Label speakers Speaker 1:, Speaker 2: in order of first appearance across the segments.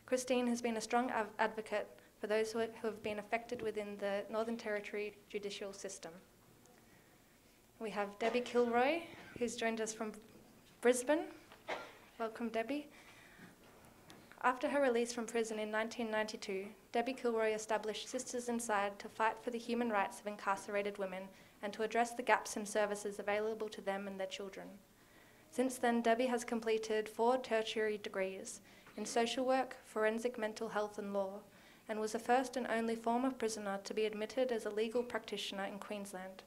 Speaker 1: Christine has been a strong advocate for those who have been affected within the Northern Territory judicial system. We have Debbie Kilroy, who's joined us from Brisbane. Welcome, Debbie. After her release from prison in 1992, Debbie Kilroy established Sisters Inside to fight for the human rights of incarcerated women and to address the gaps in services available to them and their children. Since then, Debbie has completed 4 tertiary degrees in social work, forensic mental health and law, and was the first and only former prisoner to be admitted as a legal practitioner in Queensland.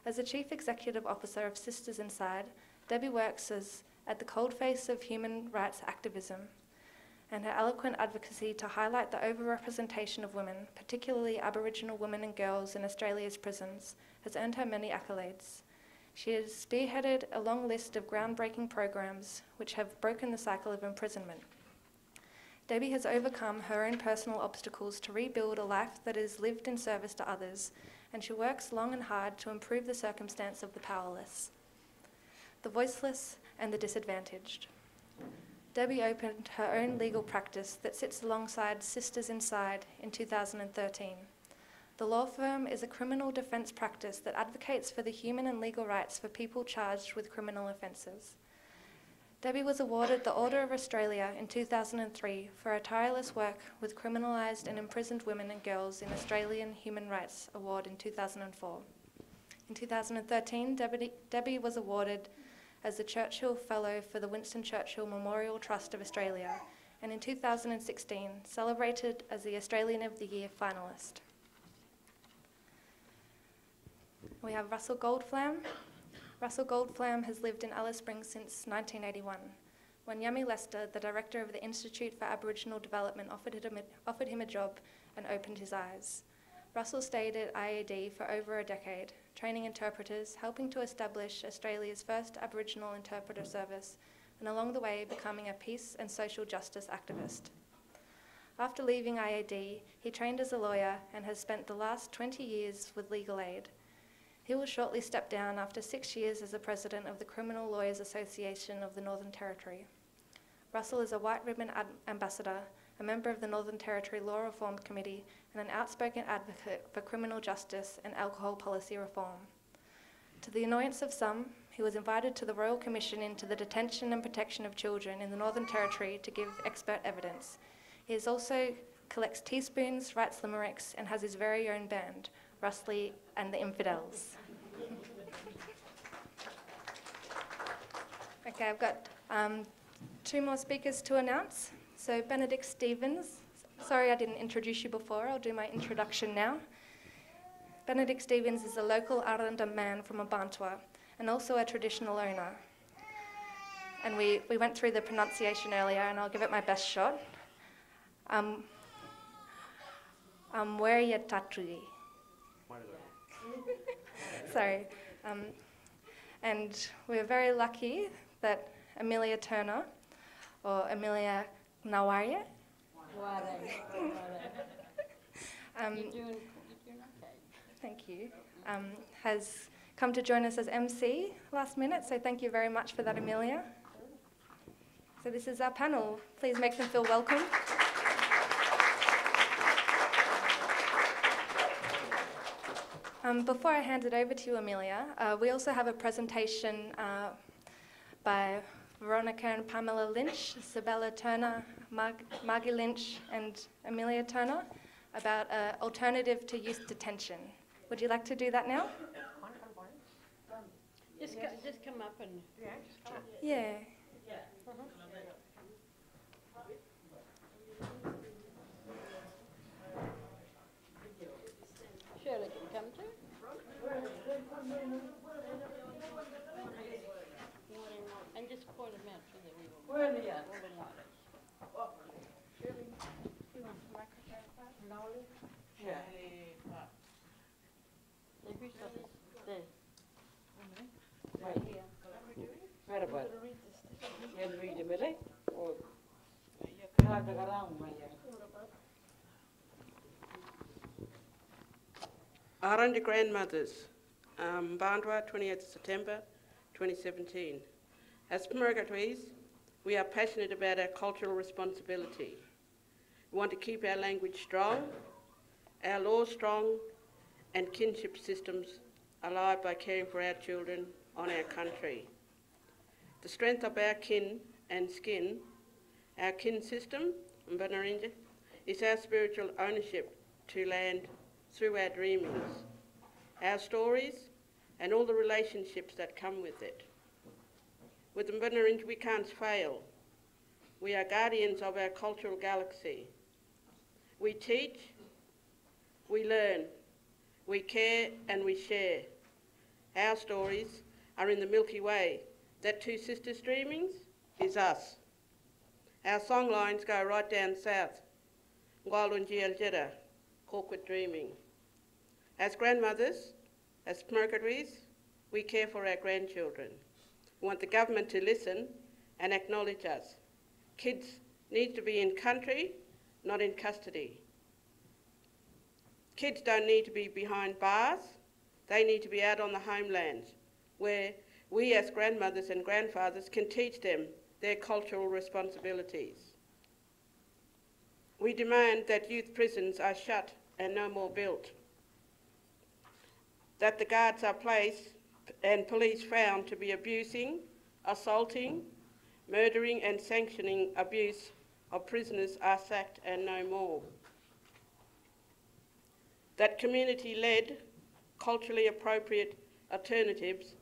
Speaker 1: As the Chief Executive Officer of Sisters Inside, Debbie works at the coalface of human rights activism, and her eloquent advocacy to highlight the overrepresentation of women, particularly Aboriginal women and girls in Australia's prisons, has earned her many accolades. She has spearheaded a long list of groundbreaking programs which have broken the cycle of imprisonment. Debbie has overcome her own personal obstacles to rebuild a life that is lived in service to others, and she works long and hard to improve the circumstance of the powerless, the voiceless, and the disadvantaged. Debbie opened her own legal practice that sits alongside Sisters Inside in 2013. The law firm is a criminal defence practice that advocates for the human and legal rights for people charged with criminal offences. Debbie was awarded the Order of Australia in 2003 for her tireless work with criminalised and imprisoned women and girls in Australian Human Rights Award in 2004. In 2013, Debbie was awarded as the Churchill Fellow for the Winston Churchill Memorial Trust of Australia, and in 2016 celebrated as the Australian of the Year finalist. We have Russell Goldflam. Russell Goldflam has lived in Alice Springs since 1981, when Yami Lester, the director of the Institute for Aboriginal Development, offered him a job and opened his eyes. Russell stayed at IAD for over a decade, training interpreters, helping to establish Australia's first Aboriginal interpreter service, and along the way becoming a peace and social justice activist. After leaving IAD, he trained as a lawyer and has spent the last 20 years with Legal Aid. He will shortly step down after 6 years as the president of the Criminal Lawyers Association of the Northern Territory. Russell is a White Ribbon ambassador, a member of the Northern Territory Law Reform Committee, and an outspoken advocate for criminal justice and alcohol policy reform. To the annoyance of some, he was invited to the Royal Commission into the Detention and Protection of Children in the Northern Territory to give expert evidence. He also collects teaspoons, writes limericks, and has his very own band, Rustley and the Infidels. Okay, I've got 2 more speakers to announce. So Benedict Stevens, sorry I didn't introduce you before, I'll do my introduction now. Benedict Stevens is a local Arrernte man from Mparntwe and also a traditional owner. And we went through the pronunciation earlier and I'll give it my best shot. Where Tatui. Sorry. And we're very lucky that Amelia Turner, or Amelia Nawaria.
Speaker 2: You're doing okay.
Speaker 1: Thank you. Has come to join us as MC last minute, so thank you very much for that, Amelia. So this is our panel. Please make them feel welcome. Before I hand it over to you, Amelia, we also have a presentation by Veronica and Pamela Lynch, Sabella Turner, Margie Lynch and Amelia Turner about an alternative to youth detention. Would you like to do that now?
Speaker 2: Just come up and...
Speaker 1: Yeah.
Speaker 2: Shirley can come too. And just point them out so that we will... Where are they at? Shirley, you want the microphone? Nolly? Yeah. Who's there? Right here. Where about? You'll read them, will you? Or...
Speaker 3: Arrernte Grandmothers, Mparntwe, 28th September 2017. As Pembergattese, we are passionate about our cultural responsibility. We want to keep our language strong, our laws strong, and kinship systems alive by caring for our children on our country. The strength of our kin and skin, our kin system, Mbanarinja, is our spiritual ownership to land through our dreamings, our stories, and all the relationships that come with it. With the Mbanarinja, we can't fail. We are guardians of our cultural galaxy. We teach, we learn, we care, and we share. Our stories are in the Milky Way. That Two Sisters Dreamings is us. Our song lines go right down south. Ngwalunji Aljeda, corporate dreaming. As grandmothers, as Mercuries, we care for our grandchildren. We want the government to listen and acknowledge us. Kids need to be in country, not in custody. Kids don't need to be behind bars. They need to be out on the homelands, where we as grandmothers and grandfathers can teach them their cultural responsibilities. We demand that youth prisons are shut and no more built, that the guards are placed and police found to be abusing, assaulting, murdering and sanctioning abuse of prisoners are sacked and no more. That community-led, culturally appropriate alternatives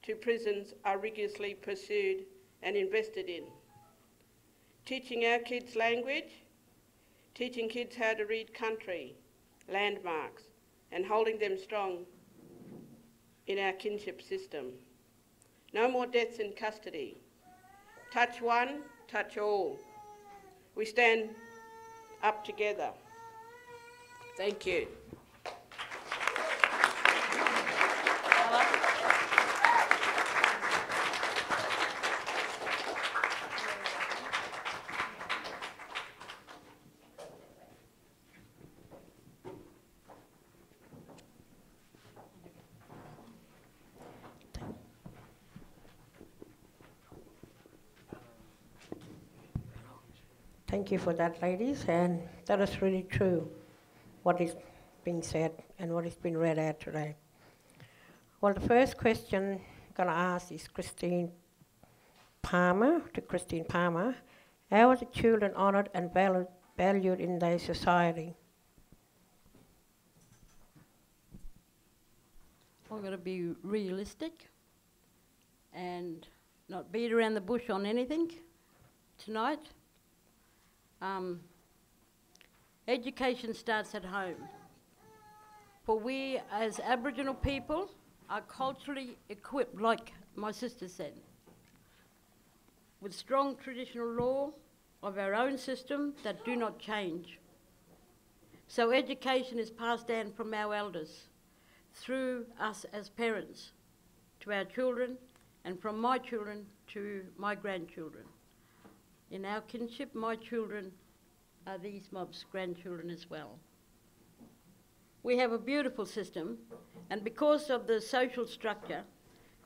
Speaker 3: to prisons are rigorously pursued and invested in. Teaching our kids language, teaching kids how to read country, landmarks, and holding them strong in our kinship system. No more deaths in custody. Touch one, touch all. We stand up together. Thank you.
Speaker 4: Thank you for that, ladies, and that is really true, what is being said and what has been read out today. Well, the first question I'm going to ask is Christine Palmer. How are the children honoured and valued in their society?
Speaker 5: I've got to be realistic and not beat around the bush on anything tonight. Education starts at home. For we as Aboriginal people are culturally equipped, like my sister said, with strong traditional law of our own system that do not change. So education is passed down from our elders through us as parents to our children, and from my children to my grandchildren. In our kinship, my children are these mob's grandchildren as well. We have a beautiful system, and because of the social structure,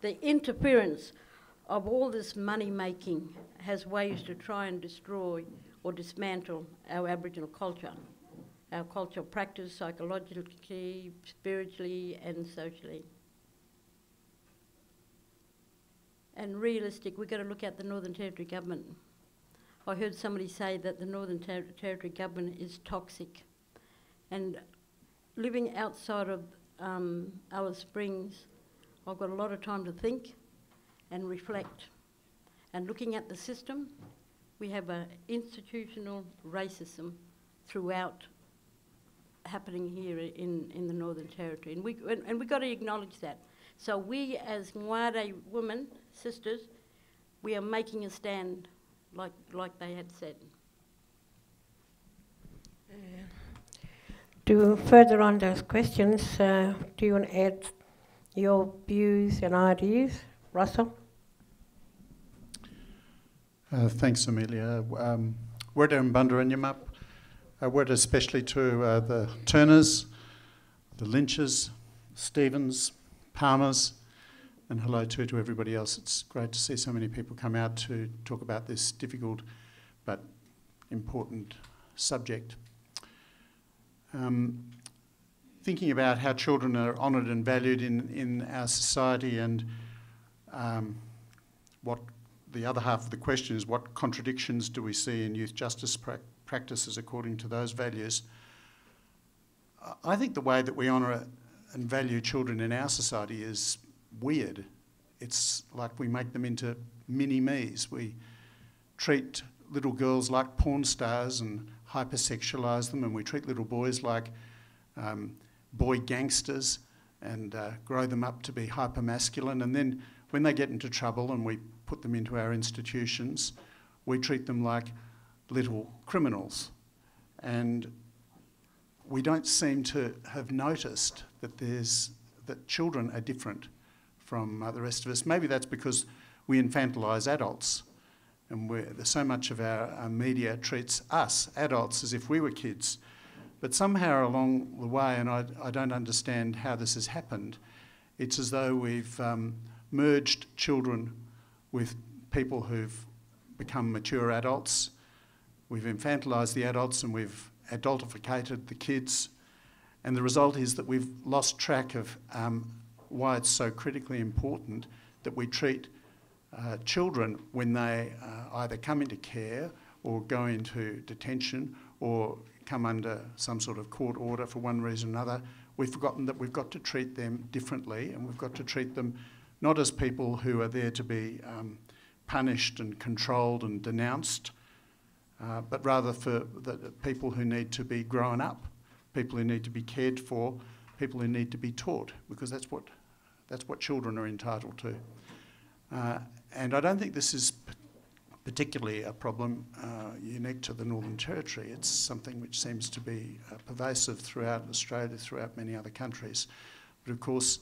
Speaker 5: the interference of all this money making has ways to try and destroy or dismantle our Aboriginal culture, our cultural practice, psychologically, spiritually and socially. And realistic, we've got to look at the Northern Territory government. I heard somebody say that the Northern Territory government is toxic. And living outside of Alice Springs, I've got a lot of time to think and reflect. And looking at the system, we have an institutional racism throughout happening here in the Northern Territory. And we've got to acknowledge that. So we as Ngware women, sisters, we are making a stand like they had said.
Speaker 4: To further on those questions, do you want to add your views and ideas? Russell?
Speaker 6: Thanks, Amelia. Word in Bundarinyamup. Word especially to the Turners, the Lynches, Stevens, Palmers, and hello to everybody else. It's great to see so many people come out to talk about this difficult but important subject. Thinking about how children are honoured and valued in our society, and what the other half of the question is, what contradictions do we see in youth justice practices according to those values? I think the way that we honour and value children in our society is weird. It's like we make them into mini-me's. We treat little girls like porn stars and hypersexualise them, and we treat little boys like boy gangsters and grow them up to be hyper-masculine. And then when they get into trouble and we put them into our institutions, we treat them like little criminals. And we don't seem to have noticed that that children are different from the rest of us. Maybe that's because we infantilise adults, and so much of our media treats us, adults, as if we were kids. But somehow along the way, and I don't understand how this has happened, it's as though we've merged children with people who've become mature adults. We've infantilised the adults and we've adultificated the kids. And the result is that we've lost track of why it's so critically important that we treat children when they either come into care or go into detention or come under some sort of court order for one reason or another. We've forgotten that we've got to treat them differently, and we've got to treat them not as people who are there to be punished and controlled and denounced, but rather for the people who need to be grown up, people who need to be cared for, people who need to be taught, because that's what children are entitled to. And I don't think this is particularly a problem unique to the Northern Territory. It's something which seems to be pervasive throughout Australia, throughout many other countries. But of course,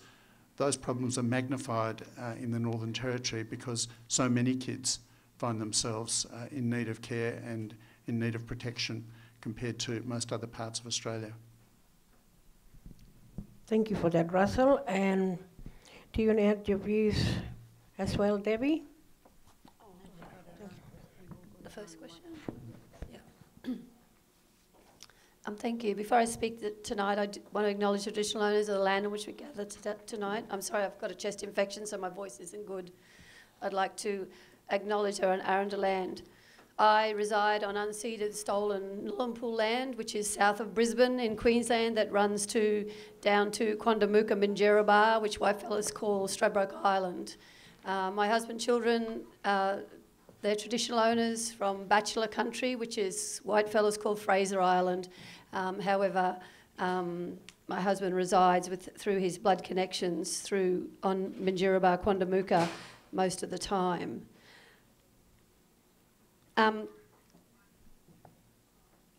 Speaker 6: those problems are magnified in the Northern Territory because so many kids find themselves in need of care and in need of protection compared to most other parts of Australia.
Speaker 4: Thank you for that, Russell. And do you want to add your views as well, Debbie?
Speaker 7: The first question? Yeah. Thank you. Before I speak tonight, I want to acknowledge the traditional owners of the land on which we gather tonight. I'm sorry, I've got a chest infection, so my voice isn't good. I'd like to acknowledge our Arundel land. I reside on unceded, stolen Nullumpul land, which is south of Brisbane in Queensland, that runs down to Quandamooka, Minjerribah, which whitefellas call Stradbroke Island. My husband, children, they're traditional owners from Bachelor Country, which is whitefellas call Fraser Island. However, my husband resides through his blood connections on Minjerribah, Quandamooka most of the time.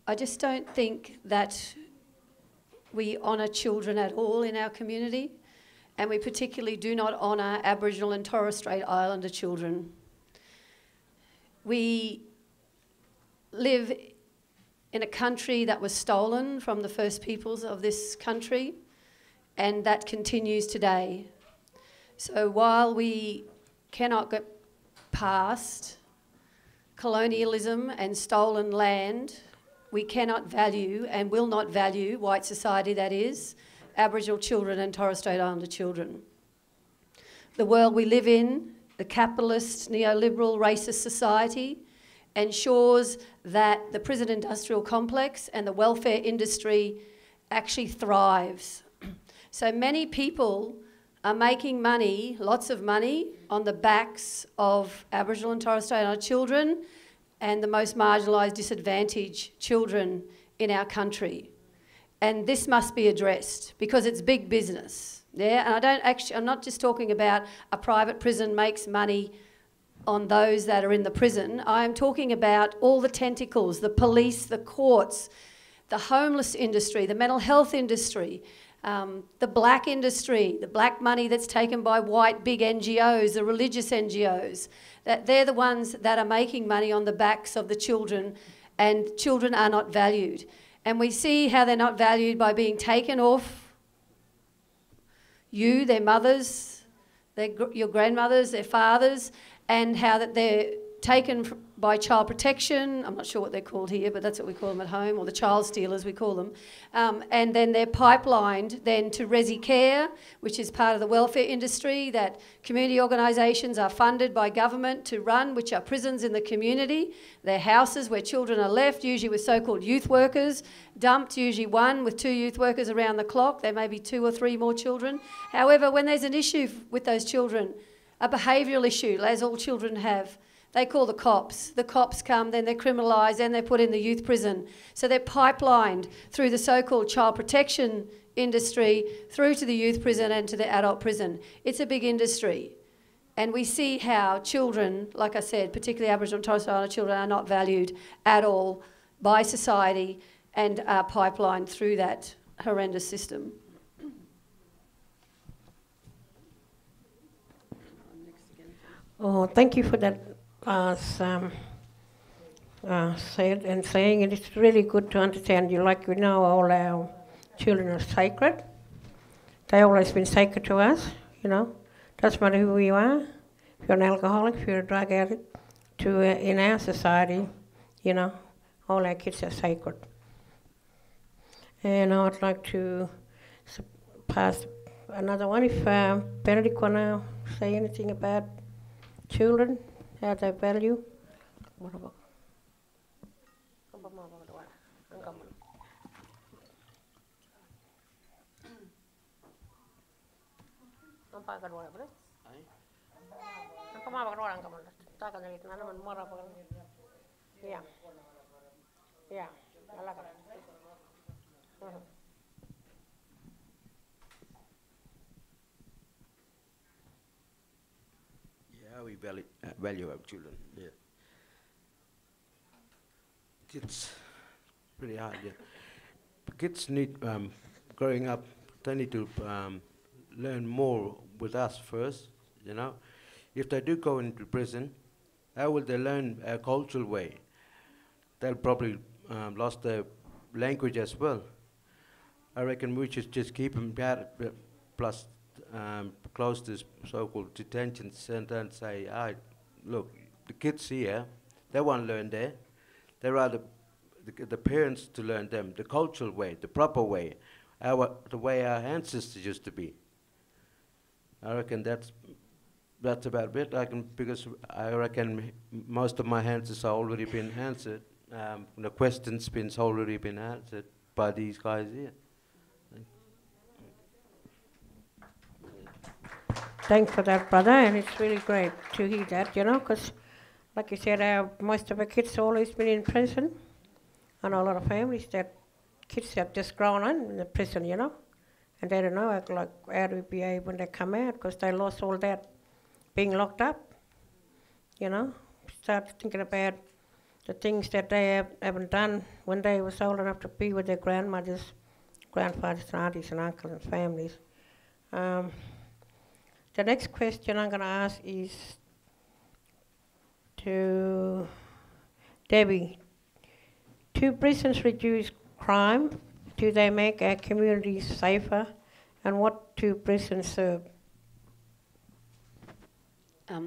Speaker 7: I just don't think that we honour children at all in our community, and we particularly do not honour Aboriginal and Torres Strait Islander children. We live in a country that was stolen from the First Peoples of this country, and that continues today. So while we cannot get past colonialism and stolen land, we cannot value and will not value, white society that is, Aboriginal children and Torres Strait Islander children. The world we live in, the capitalist, neoliberal, racist society, ensures that the prison industrial complex and the welfare industry actually thrives. So many people are making money, lots of money, on the backs of Aboriginal and Torres Strait Islander children and the most marginalised, disadvantaged children in our country. And this must be addressed because it's big business. Yeah, and I'm not just talking about a private prison makes money on those that are in the prison. I'm talking about all the tentacles, the police, the courts, the homeless industry, the mental health industry, the black industry, the black money that's taken by white big NGOs, the religious NGOs, that they're the ones that are making money on the backs of the children, and children are not valued. And we see how they're not valued by being taken off their mothers, your grandmothers, their fathers, and how that they're taken by child protection. I'm not sure what they're called here, but that's what we call them at home, or the child stealers we call them. And then they're pipelined then to Resi Care, which is part of the welfare industry that community organisations are funded by government to run, which are prisons in the community. They're houses where children are left, usually with so-called youth workers, dumped, usually one with 2 youth workers around the clock. There may be 2 or 3 more children. However, when there's an issue with those children, a behavioural issue, as all children have, they call the cops. The cops come, then they're criminalised, then they're put in the youth prison. So they're pipelined through the so-called child protection industry, through to the youth prison and to the adult prison. It's a big industry. And we see how children, like I said, particularly Aboriginal and Torres Strait Islander children, are not valued at all by society and are pipelined through that horrendous system.
Speaker 4: Oh, thank you for that. Said and saying it. It's really good to understand you. Like we know, all our children are sacred. They've always been sacred to us, you know. Doesn't matter who you are. If you're an alcoholic, if you're a drug addict, in our society, you know, all our kids are sacred. And I would like to pass another one. If Benedict want to say anything about children, how they value. What about? Yeah. Yeah.
Speaker 8: Yeah, we value our children. Yeah. Kids, pretty hard. Yeah. Kids need growing up. They need to learn more with us first. You know, if they do go into prison, how will they learn a cultural way? They'll probably lost their language as well. I reckon we should just keep them out, plus close this so-called detention center and say, look, the kids here, they won't learn there. They rather the parents to learn them the cultural way, the proper way, the way our ancestors used to be. I reckon that's about it. Because I reckon most of my answers have already been answered. The questions been already been answered by these guys here.
Speaker 4: Thanks for that, brother, and it's really great to hear that, you know, because, like you said, most of our kids have always been in prison. I know a lot of families that kids have just grown up in the prison, you know, and they don't know how to behave when they come out because they lost all that being locked up, you know. Start thinking about the things that they haven't done when they were old enough to be with their grandmothers, grandfathers, and aunties and uncles and families. The next question I'm going to ask is to Debbie. Do prisons reduce crime? Do they make our communities safer? And what do prisons serve?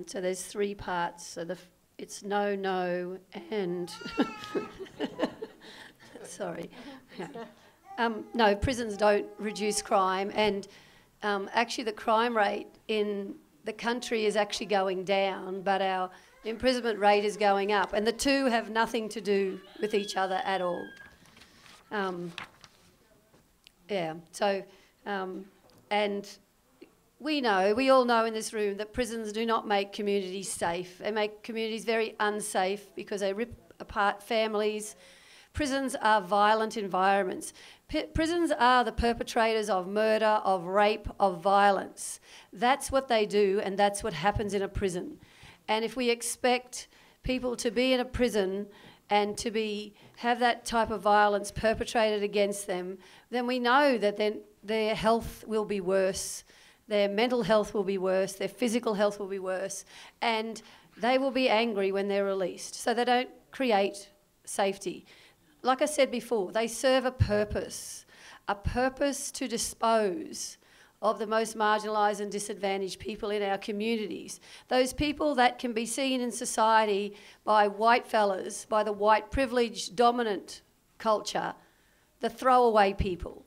Speaker 7: So there's 3 parts. So it's no, and sorry. No, prisons don't reduce crime, and actually the crime rate in the country is actually going down, but our imprisonment rate is going up, and the two have nothing to do with each other at all. And we all know in this room that prisons do not make communities safe. They make communities very unsafe because they rip apart families. Prisons are violent environments. Prisons are the perpetrators of murder, of rape, of violence. That's what they do, and that's what happens in a prison. And if we expect people to be in a prison and to have that type of violence perpetrated against them, then we know that then their health will be worse, their mental health will be worse, their physical health will be worse, and they will be angry when they're released. So they don't create safety. Like I said before, they serve a purpose to dispose of the most marginalised and disadvantaged people in our communities. Those people that can be seen in society by white fellas, by the white privileged dominant culture, the throwaway people,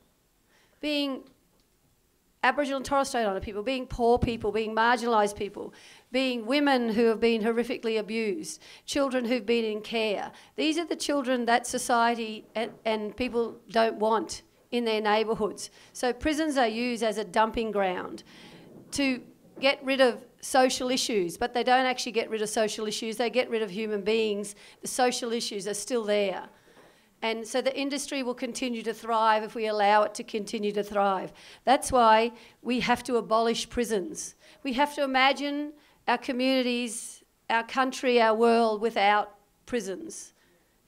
Speaker 7: being Aboriginal and Torres Strait Islander people, being poor people, being marginalised people, being women who have been horrifically abused, children who've been in care. These are the children that society and people don't want in their neighbourhoods. So prisons are used as a dumping ground to get rid of social issues, but they don't actually get rid of social issues, they get rid of human beings. The social issues are still there. And so the industry will continue to thrive if we allow it to continue to thrive. That's why we have to abolish prisons. We have to imagine our communities, our country, our world without prisons.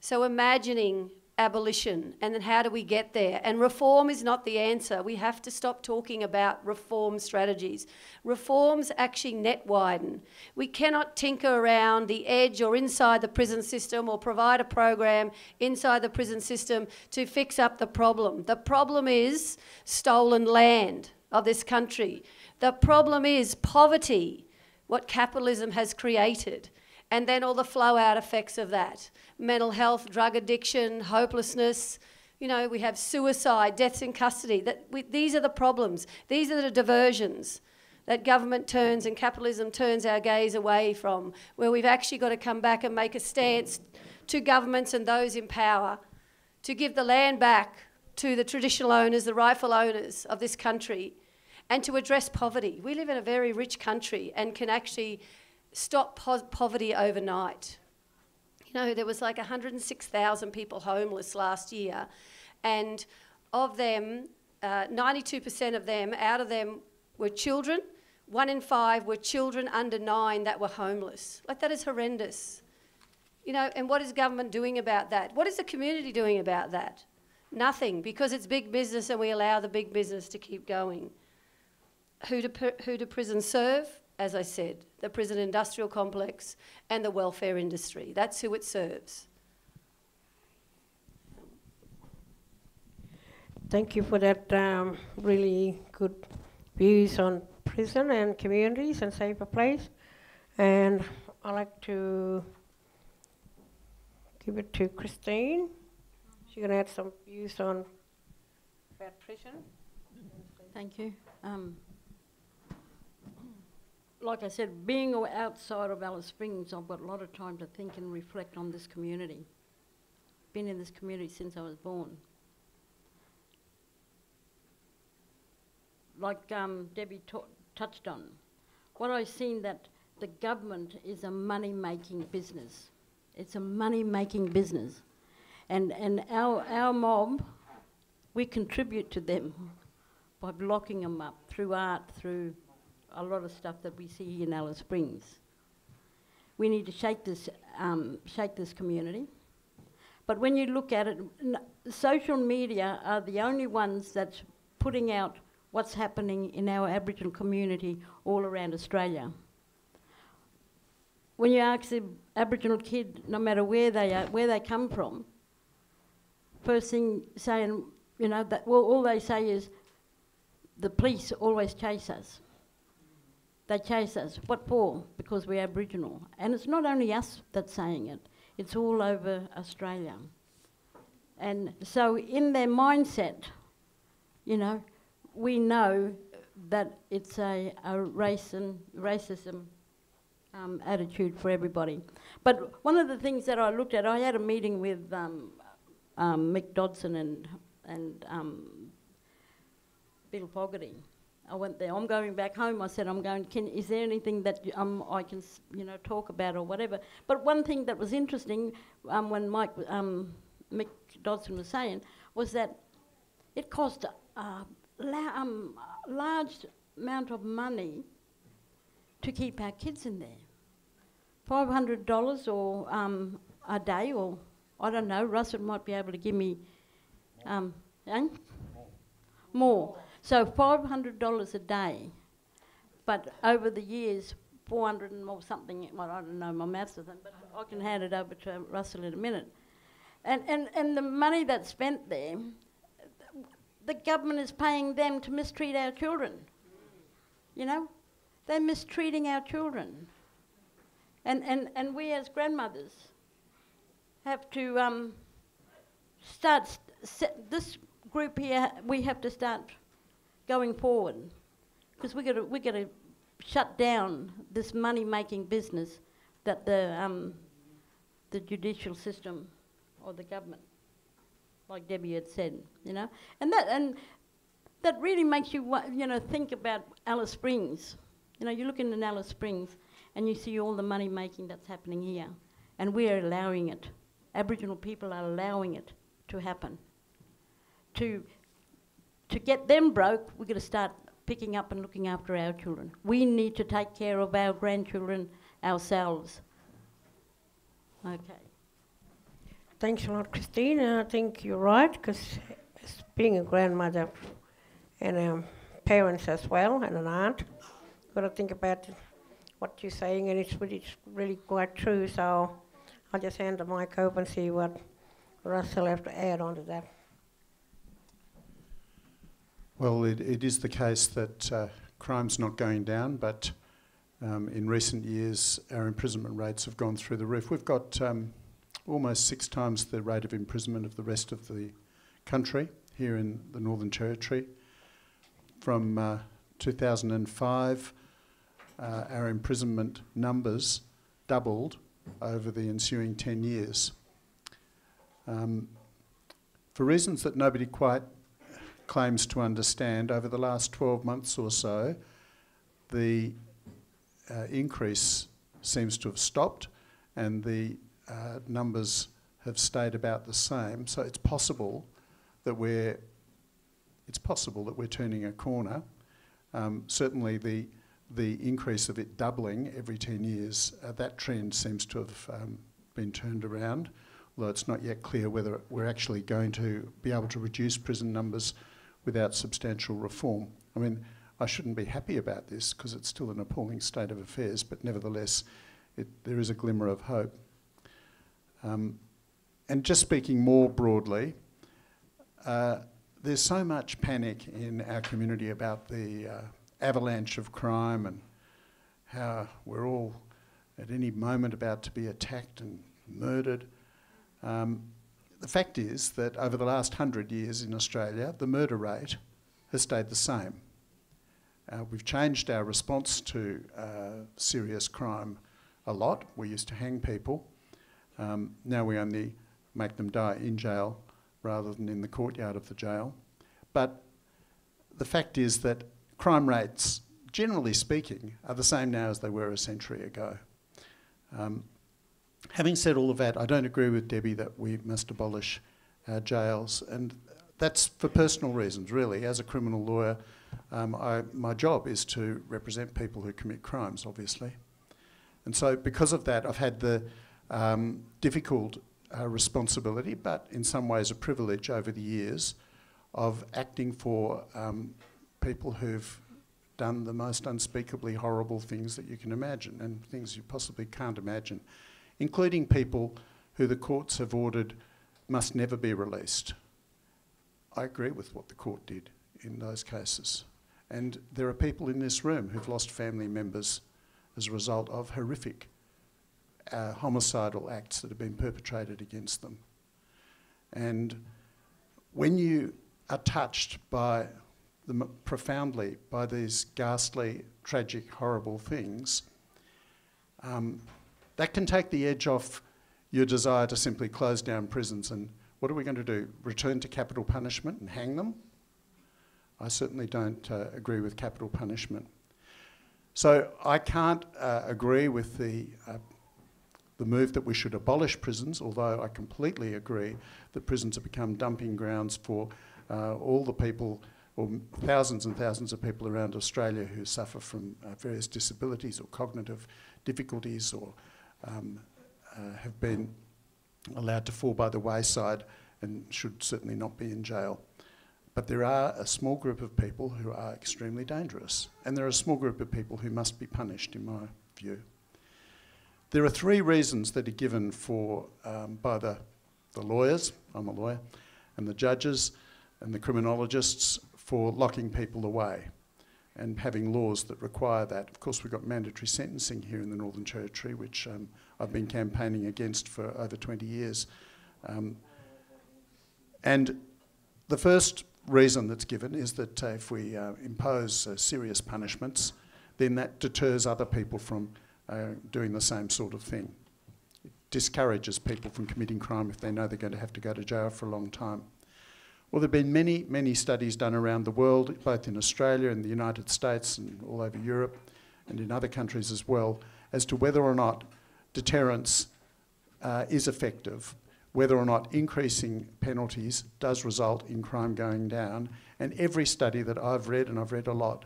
Speaker 7: So imagining abolition, and then how do we get there? And reform is not the answer. We have to stop talking about reform strategies. Reforms actually net widen. We cannot tinker around the edge or inside the prison system or provide a program inside the prison system to fix up the problem. The problem is stolen land of this country. The problem is poverty, what capitalism has created, and then all the flow-out effects of that. Mental health, drug addiction, hopelessness. You know, we have suicide, deaths in custody. These are the problems. These are the diversions that government turns and capitalism turns our gaze away from, where we've actually got to come back and make a stance to governments and those in power to give the land back to the traditional owners, the rightful owners of this country, and to address poverty. We live in a very rich country and can actually stop poverty overnight. You know, there was like 106,000 people homeless last year, and of them, 92% of them, out of them were children. 1 in 5 were children under 9 that were homeless. Like, that is horrendous. You know, and what is government doing about that? What is the community doing about that? Nothing, because it's big business and we allow the big business to keep going. Who do prisons serve? As I said, the prison industrial complex and the welfare industry. That's who it serves.
Speaker 4: Thank you for that really good views on prison and communities and safer place. And I'd like to give it to Christine. She's going to add some views on about prison.
Speaker 5: Thank you. Like I said, being outside of Alice Springs, I've got a lot of time to think and reflect on this community. Been in this community since I was born. Like Debbie touched on, what I've seen that the government is a money-making business. It's a money-making business. And our mob, we contribute to them by blocking them up through art, through a lot of stuff that we see in Alice Springs. We need to shake this community. But when you look at it, social media are the only ones that's putting out what's happening in our Aboriginal community all around Australia. When you ask the Aboriginal kid, no matter where they are, where they come from, first thing saying, you know, that, well, all they say is, the police always chase us. They chase us. What for? Because we're Aboriginal. And it's not only us that's saying it, it's all over Australia. And so in their mindset, you know, we know that it's a racism attitude for everybody. But one of the things that I looked at, I had a meeting with Mick Dodson and Bill Fogarty. I went there. I'm going back home. I said, is there anything that I can, talk about or whatever? But one thing that was interesting when Mick Dodson was saying was that it cost a large amount of money to keep our kids in there. $500 or a day, or I don't know. Russell might be able to give me more. So $500 a day, but over the years, 400 and more something, well, I don't know my maths of them, but I can hand it over to Russell in a minute. And the money that's spent there, the government is paying them to mistreat our children you know? They're mistreating our children. And we as grandmothers have to this group here, we have to start going forward, because we got to shut down this money-making business that the judicial system or the government, like Debbie had said, you know, and that really makes you think about Alice Springs. You know, you look in Alice Springs and you see all the money making that's happening here, and we're allowing it. Aboriginal people are allowing it to happen. To get them broke, we've got to start picking up and looking after our children. We need to take care of our grandchildren ourselves. Okay.
Speaker 4: Thanks a lot, Christine. I think you're right, because being a grandmother and parents as well, and an aunt, got to think about what you're saying, and it's really quite true. So I'll just hand the mic over and see what Russell have to add on to that.
Speaker 6: Well, it is the case that crime's not going down, but in recent years our imprisonment rates have gone through the roof. We've got almost 6 times the rate of imprisonment of the rest of the country here in the Northern Territory. From 2005, our imprisonment numbers doubled over the ensuing 10 years. For reasons that nobody quite claims to understand, over the last 12 months or so, the increase seems to have stopped, and the numbers have stayed about the same. So it's possible that we're turning a corner. Certainly the increase of it doubling every 10 years, that trend seems to have been turned around, although it's not yet clear whether we're actually going to be able to reduce prison numbers without substantial reform. I mean, I shouldn't be happy about this because it's still an appalling state of affairs, but nevertheless, there is a glimmer of hope. And just speaking more broadly, there's so much panic in our community about the avalanche of crime and how we're all at any moment about to be attacked and murdered. The fact is that over the last 100 years in Australia, the murder rate has stayed the same. We've changed our response to serious crime a lot. We used to hang people. Now we only make them die in jail rather than in the courtyard of the jail. But the fact is that crime rates, generally speaking, are the same now as they were a century ago. Having said all of that, I don't agree with Debbie that we must abolish our jails, and that's for personal reasons, really. As a criminal lawyer, my job is to represent people who commit crimes, obviously. And so because of that, I've had the difficult responsibility, but in some ways a privilege over the years, of acting for people who've done the most unspeakably horrible things that you can imagine, and things you possibly can't imagine, including people who the courts have ordered must never be released. I agree with what the court did in those cases. And there are people in this room who've lost family members as a result of horrific homicidal acts that have been perpetrated against them. And when you are touched by profoundly by these ghastly, tragic, horrible things, that can take the edge off your desire to simply close down prisons. And what are we going to do? Return to capital punishment and hang them? I certainly don't agree with capital punishment. So I can't agree with the move that we should abolish prisons, although I completely agree that prisons have become dumping grounds for all the people, or thousands and thousands of people around Australia who suffer from various disabilities or cognitive difficulties, or have been allowed to fall by the wayside and should certainly not be in jail. But there are a small group of people who are extremely dangerous, and there are a small group of people who must be punished, in my view. There are 3 reasons that are given for by the lawyers, I'm a lawyer, and the judges and the criminologists for locking people away. and having laws that require that. Of course, we've got mandatory sentencing here in the Northern Territory, which I've been campaigning against for over 20 years. And the first reason that's given is that if we impose serious punishments, then that deters other people from doing the same sort of thing. It discourages people from committing crime if they know they're going to have to go to jail for a long time. Well, there have been many, many studies done around the world, both in Australia and the United States and all over Europe and in other countries as well, as to whether or not deterrence is effective, whether or not increasing penalties does result in crime going down. And every study that I've read, and I've read a lot,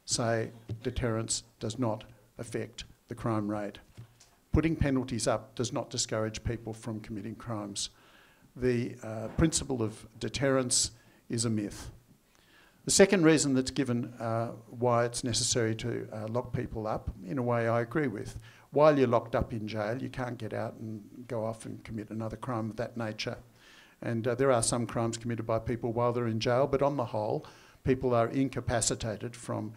Speaker 6: say deterrence does not affect the crime rate. Putting penalties up does not discourage people from committing crimes. The principle of deterrence is a myth. The second reason that's given why it's necessary to lock people up, in a way I agree with. While you're locked up in jail, you can't get out and go off and commit another crime of that nature. And there are some crimes committed by people while they're in jail, but on the whole, people are incapacitated from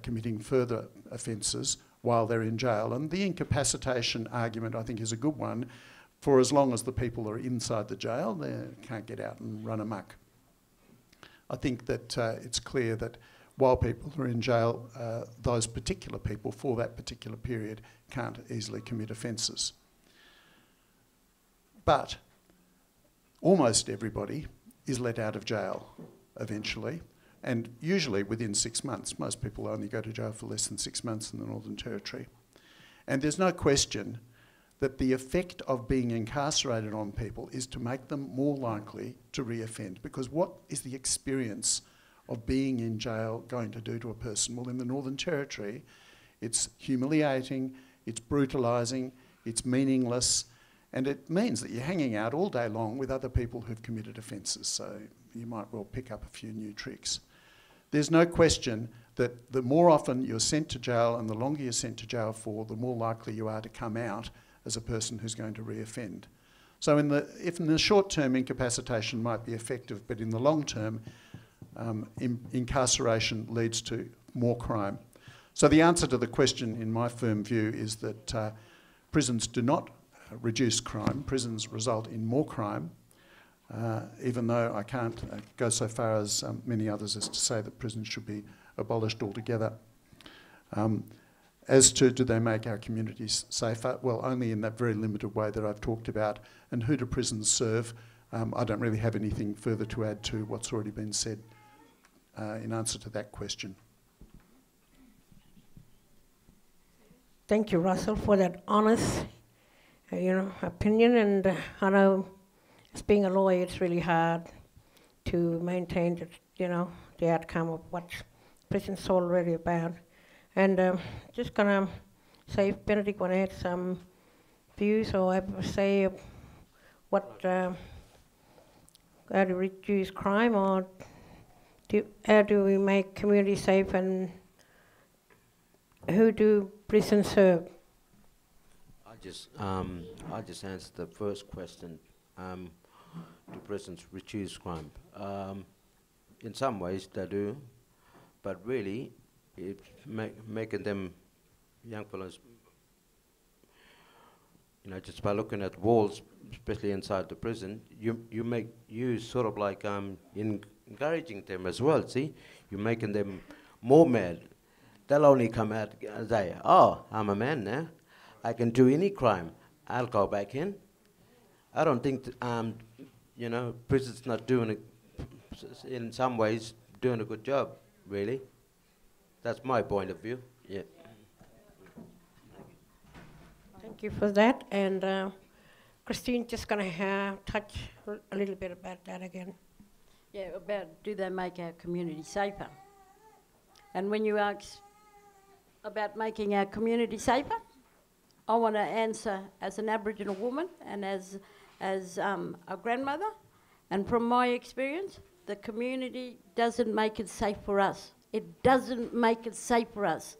Speaker 6: committing further offences while they're in jail. And the incapacitation argument, I think, is a good one. For as long as the people are inside the jail, they can't get out and run amok. I think that it's clear that while people are in jail, those particular people for that particular period can't easily commit offences. But almost everybody is let out of jail eventually, and usually within 6 months. Most people only go to jail for less than 6 months in the Northern Territory. And there's no question that the effect of being incarcerated on people is to make them more likely to reoffend. Because what is the experience of being in jail going to do to a person? Well, in the Northern Territory, it's humiliating, it's brutalising, it's meaningless, and it means that you're hanging out all day long with other people who've committed offences, so you might well pick up a few new tricks. There's no question that the more often you're sent to jail and the longer you're sent to jail for, the more likely you are to come out as a person who's going to reoffend. So if in the short term incapacitation might be effective, but in the long term incarceration leads to more crime. So the answer to the question, in my firm view, is that prisons do not reduce crime. Prisons result in more crime, even though I can't go so far as many others as to say that prisons should be abolished altogether. As to do they make our communities safer? Well, only in that very limited way that I've talked about. And who do prisons serve? I don't really have anything further to add to what's already been said in answer to that question.
Speaker 4: Thank you, Russell, for that honest opinion. And I know, as being a lawyer, it's really hard to maintain the outcome of what prison's already about. And just gonna say, if Benedict want to add some views or say what how to reduce crime, or how do we make communities safe, and who do prisons serve?
Speaker 8: I just answered the first question. Do prisons reduce crime? In some ways they do, but really it's making them, young fellows, just by looking at walls, especially inside the prison, you sort of like encouraging them as well. See, you're making them more mad. They'll only come out and say, "Oh, I'm a man now. I can do any crime. I'll go back in." I don't think prison's not doing in some ways doing a good job, really. That's my point of view. Yeah.
Speaker 4: Thank you for that. And Christine, just going to touch a little bit about that again.
Speaker 5: Yeah, about do they make our community safer? And when you ask about making our community safer, I want to answer as an Aboriginal woman and as a grandmother. And from my experience, the community doesn't make it safe for us. It doesn't make it safe for us.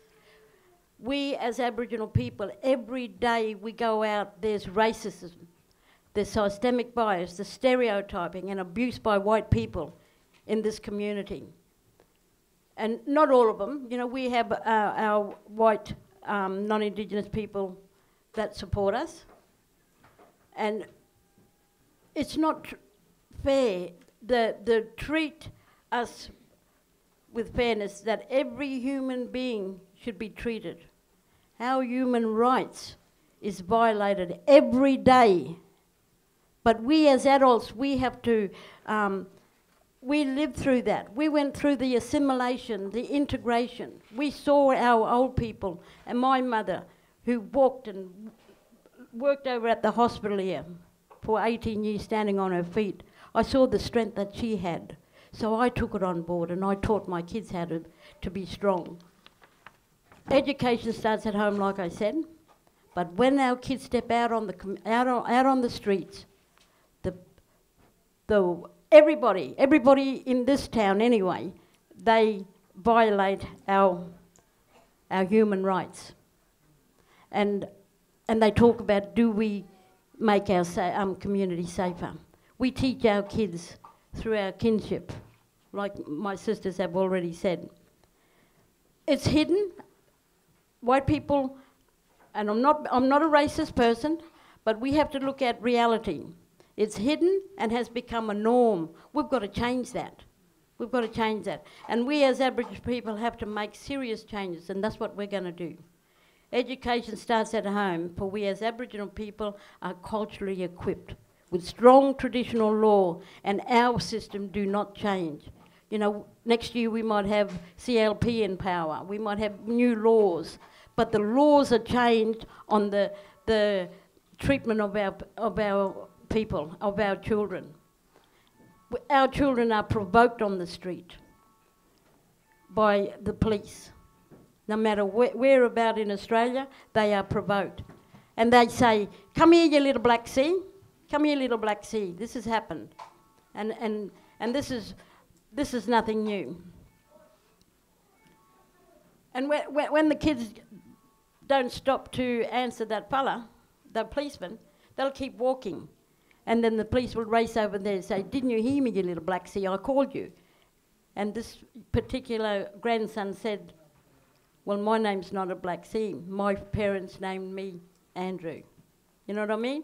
Speaker 5: We as Aboriginal people, every day we go out, there's racism, there's systemic bias, there's stereotyping and abuse by white people in this community. and not all of them. You know, we have our white non-Indigenous people that support us, and it's not fair. The treat us with fairness that every human being should be treated. Our human rights is violated every day. But we as adults, we have to, we lived through that. We went through the assimilation, the integration. We saw our old people, and my mother, who walked and worked over at the hospital here for 18 years standing on her feet. I saw the strength that she had. So I took it on board, and I taught my kids how to be strong. Education starts at home, like I said, but when our kids step out on the streets, everybody in this town anyway, they violate our human rights, and they talk about, do we make our community safer? We teach our kids through our kinship, like my sisters have already said. It's hidden. White people, and I'm not a racist person, but we have to look at reality. It's hidden and has become a norm. We've got to change that. We've got to change that. And we as Aboriginal people have to make serious changes, and that's what we're going to do. Education starts at home, for we as Aboriginal people are culturally equipped with strong traditional law, and our system do not change. You know, next year we might have CLP in power, we might have new laws, but the laws are changed on the treatment of our people, of our children. Our children are provoked on the street by the police. No matter where about in Australia, they are provoked. And they say, come here, you little black sea. Come here, little black sea. This has happened. And this is nothing new. And when the kids don't stop to answer that fella, the policeman, they'll keep walking. And then the police will race over there and say, didn't you hear me, you little black sea? I called you. And this particular grandson said, well, my name's not a black sea. My parents named me Andrew. You know what I mean?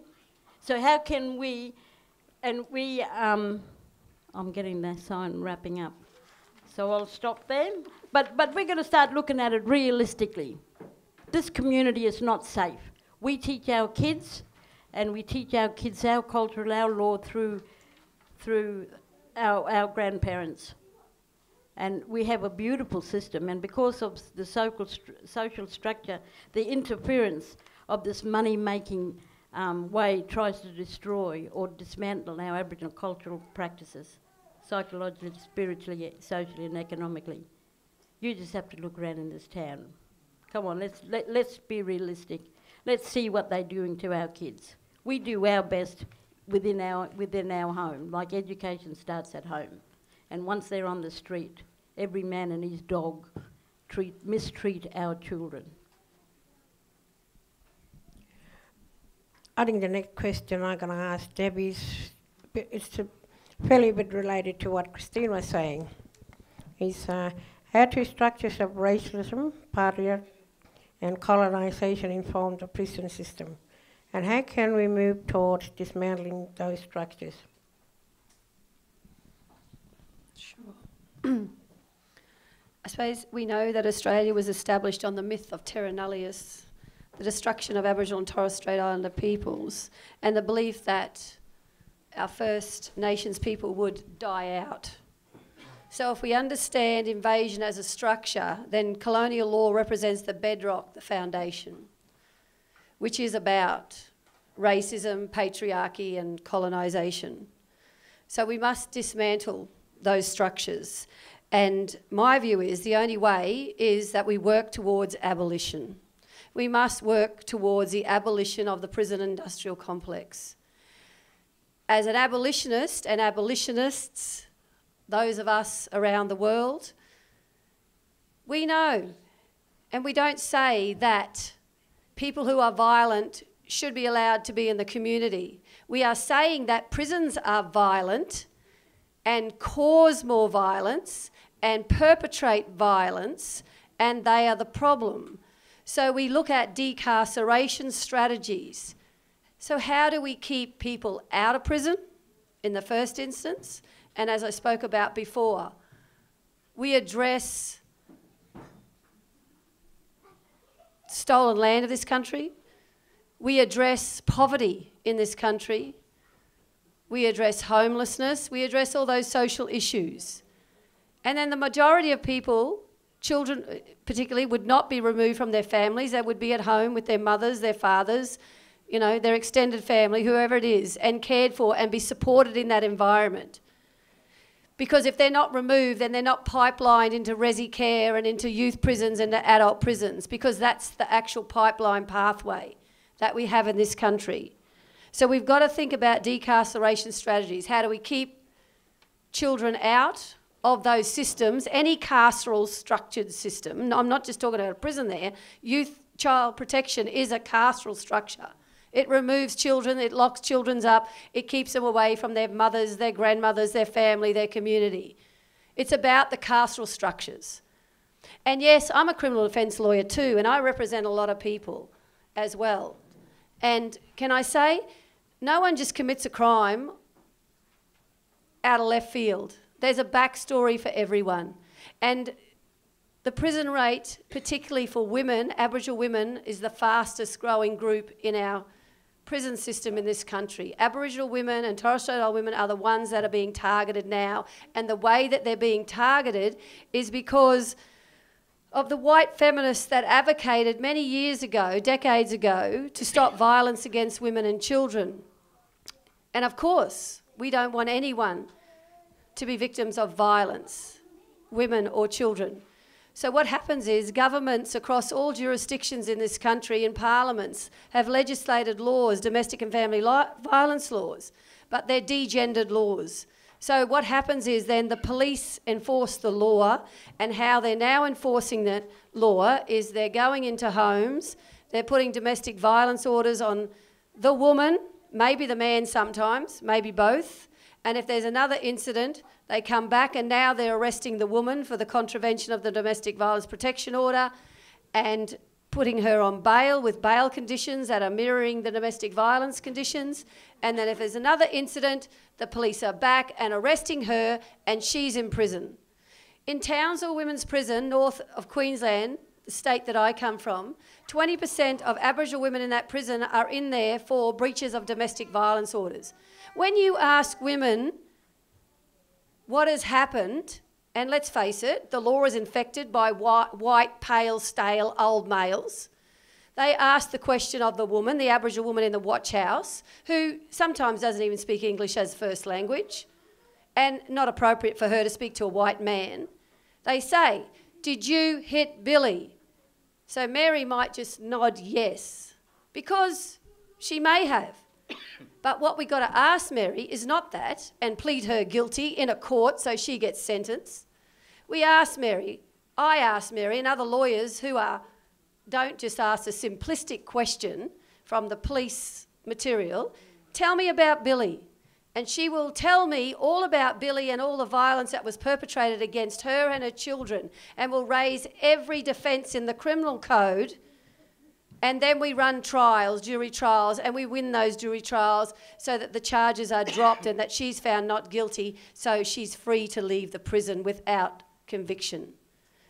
Speaker 5: So how can we, I'm getting that sign wrapping up. So I'll stop there. But we're going to start looking at it realistically. This community is not safe. We teach our kids, and we teach our kids our culture, our law through our grandparents. And we have a beautiful system, and because of the social structure, the interference of this money-making way tries to destroy or dismantle our Aboriginal cultural practices, psychologically, spiritually, socially and economically. You just have to look around in this town. Come on, let's be realistic. Let's see what they're doing to our kids. We do our best within our home, like education starts at home. And once they're on the street, every man and his dog mistreat our children.
Speaker 4: I think the next question I'm going to ask Debbie is fairly bit related to what Christine was saying. Is how do structures of racism, patriarchy, and colonisation inform the prison system? And how can we move towards dismantling those structures?
Speaker 7: Sure. I suppose we know that Australia was established on the myth of terra nullius, the destruction of Aboriginal and Torres Strait Islander peoples, and the belief that our First Nations people would die out. So if we understand invasion as a structure, then colonial law represents the bedrock, the foundation, which is about racism, patriarchy and colonisation. So we must dismantle those structures. And my view is the only way is that we work towards abolition. We must work towards the abolition of the prison industrial complex. As an abolitionist and abolitionists, those of us around the world, we know, and we don't say that people who are violent should be allowed to be in the community. We are saying that prisons are violent and cause more violence, and perpetrate violence, and they are the problem. So we look at decarceration strategies. So how do we keep people out of prison in the first instance? And as I spoke about before, we address stolen land of this country. We address poverty in this country. We address homelessness. We address all those social issues. And then the majority of people, children particularly, would not be removed from their families. They would be at home with their mothers, their fathers, you know, their extended family, whoever it is, and cared for and be supported in that environment. Because if they're not removed, then they're not pipelined into resi care and into youth prisons and to adult prisons, because that's the actual pipeline pathway that we have in this country. So we've got to think about decarceration strategies. How do we keep children out of those systems, any carceral structured system? I'm not just talking about a prison there. Youth child protection is a carceral structure. It removes children, it locks children up, it keeps them away from their mothers, their grandmothers, their family, their community. It's about the carceral structures. And yes, I'm a criminal defence lawyer too, and I represent a lot of people as well. And can I say, no one just commits a crime out of left field. There's a backstory for everyone. And the prison rate, particularly for women, Aboriginal women, is the fastest growing group in our prison system in this country. Aboriginal women and Torres Strait Islander women are the ones that are being targeted now. And the way that they're being targeted is because of the white feminists that advocated many years ago, decades ago, to stop violence against women and children. And of course, we don't want anyone to be victims of violence, women or children. So what happens is governments across all jurisdictions in this country and parliaments have legislated laws, domestic and family violence laws, but they're degendered laws. So what happens is then the police enforce the law, and how they're now enforcing that law is they're going into homes, they're putting domestic violence orders on the woman, maybe the man sometimes, maybe both, and if there's another incident, they come back and now they're arresting the woman for the contravention of the domestic violence protection order and putting her on bail with bail conditions that are mirroring the domestic violence conditions. And then if there's another incident, the police are back and arresting her and she's in prison. In Townsville Women's Prison, north of Queensland, the state that I come from, 20% of Aboriginal women in that prison are in there for breaches of domestic violence orders. When you ask women what has happened, and let's face it, the law is infected by white, pale, stale, old males. They ask the question of the woman, the Aboriginal woman in the watch house, who sometimes doesn't even speak English as first language, and not appropriate for her to speak to a white man. They say, "Did you hit Billy?" So Mary might just nod yes, because she may have. But what we got to ask Mary is not that and plead her guilty in a court so she gets sentenced. We ask Mary, I ask Mary and other lawyers who don't just ask a simplistic question from the police material, tell me about Billy. And she will tell me all about Billy and all the violence that was perpetrated against her and her children, and will raise every defence in the criminal code. And then we run trials, jury trials, and we win those jury trials so that the charges are dropped and that she's found not guilty, so she's free to leave the prison without conviction.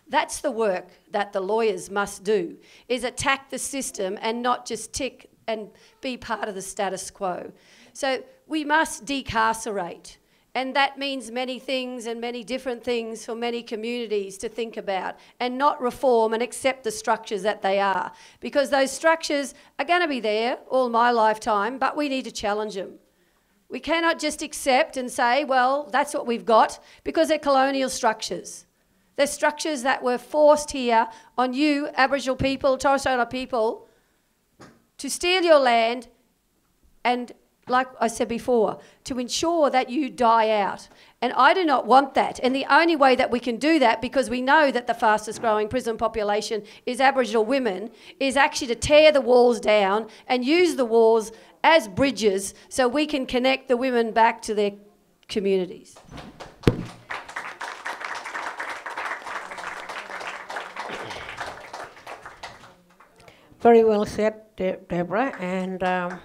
Speaker 7: That's the work that the lawyers must do, is attack the system and not just tick and be part of the status quo. So we must decarcerate. And that means many things and many different things for many communities to think about, and not reform and accept the structures that they are. Because those structures are going to be there all my lifetime, but we need to challenge them. We cannot just accept and say, well, that's what we've got, because they're colonial structures. They're structures that were forced here on you, Aboriginal people, Torres Strait Islander people, to steal your land and, like I said before, to ensure that you die out. And I do not want that. And the only way that we can do that, because we know that the fastest growing prison population is Aboriginal women, is actually to tear the walls down and use the walls as bridges so we can connect the women back to their communities.
Speaker 4: Very well said, Deborah. And I'm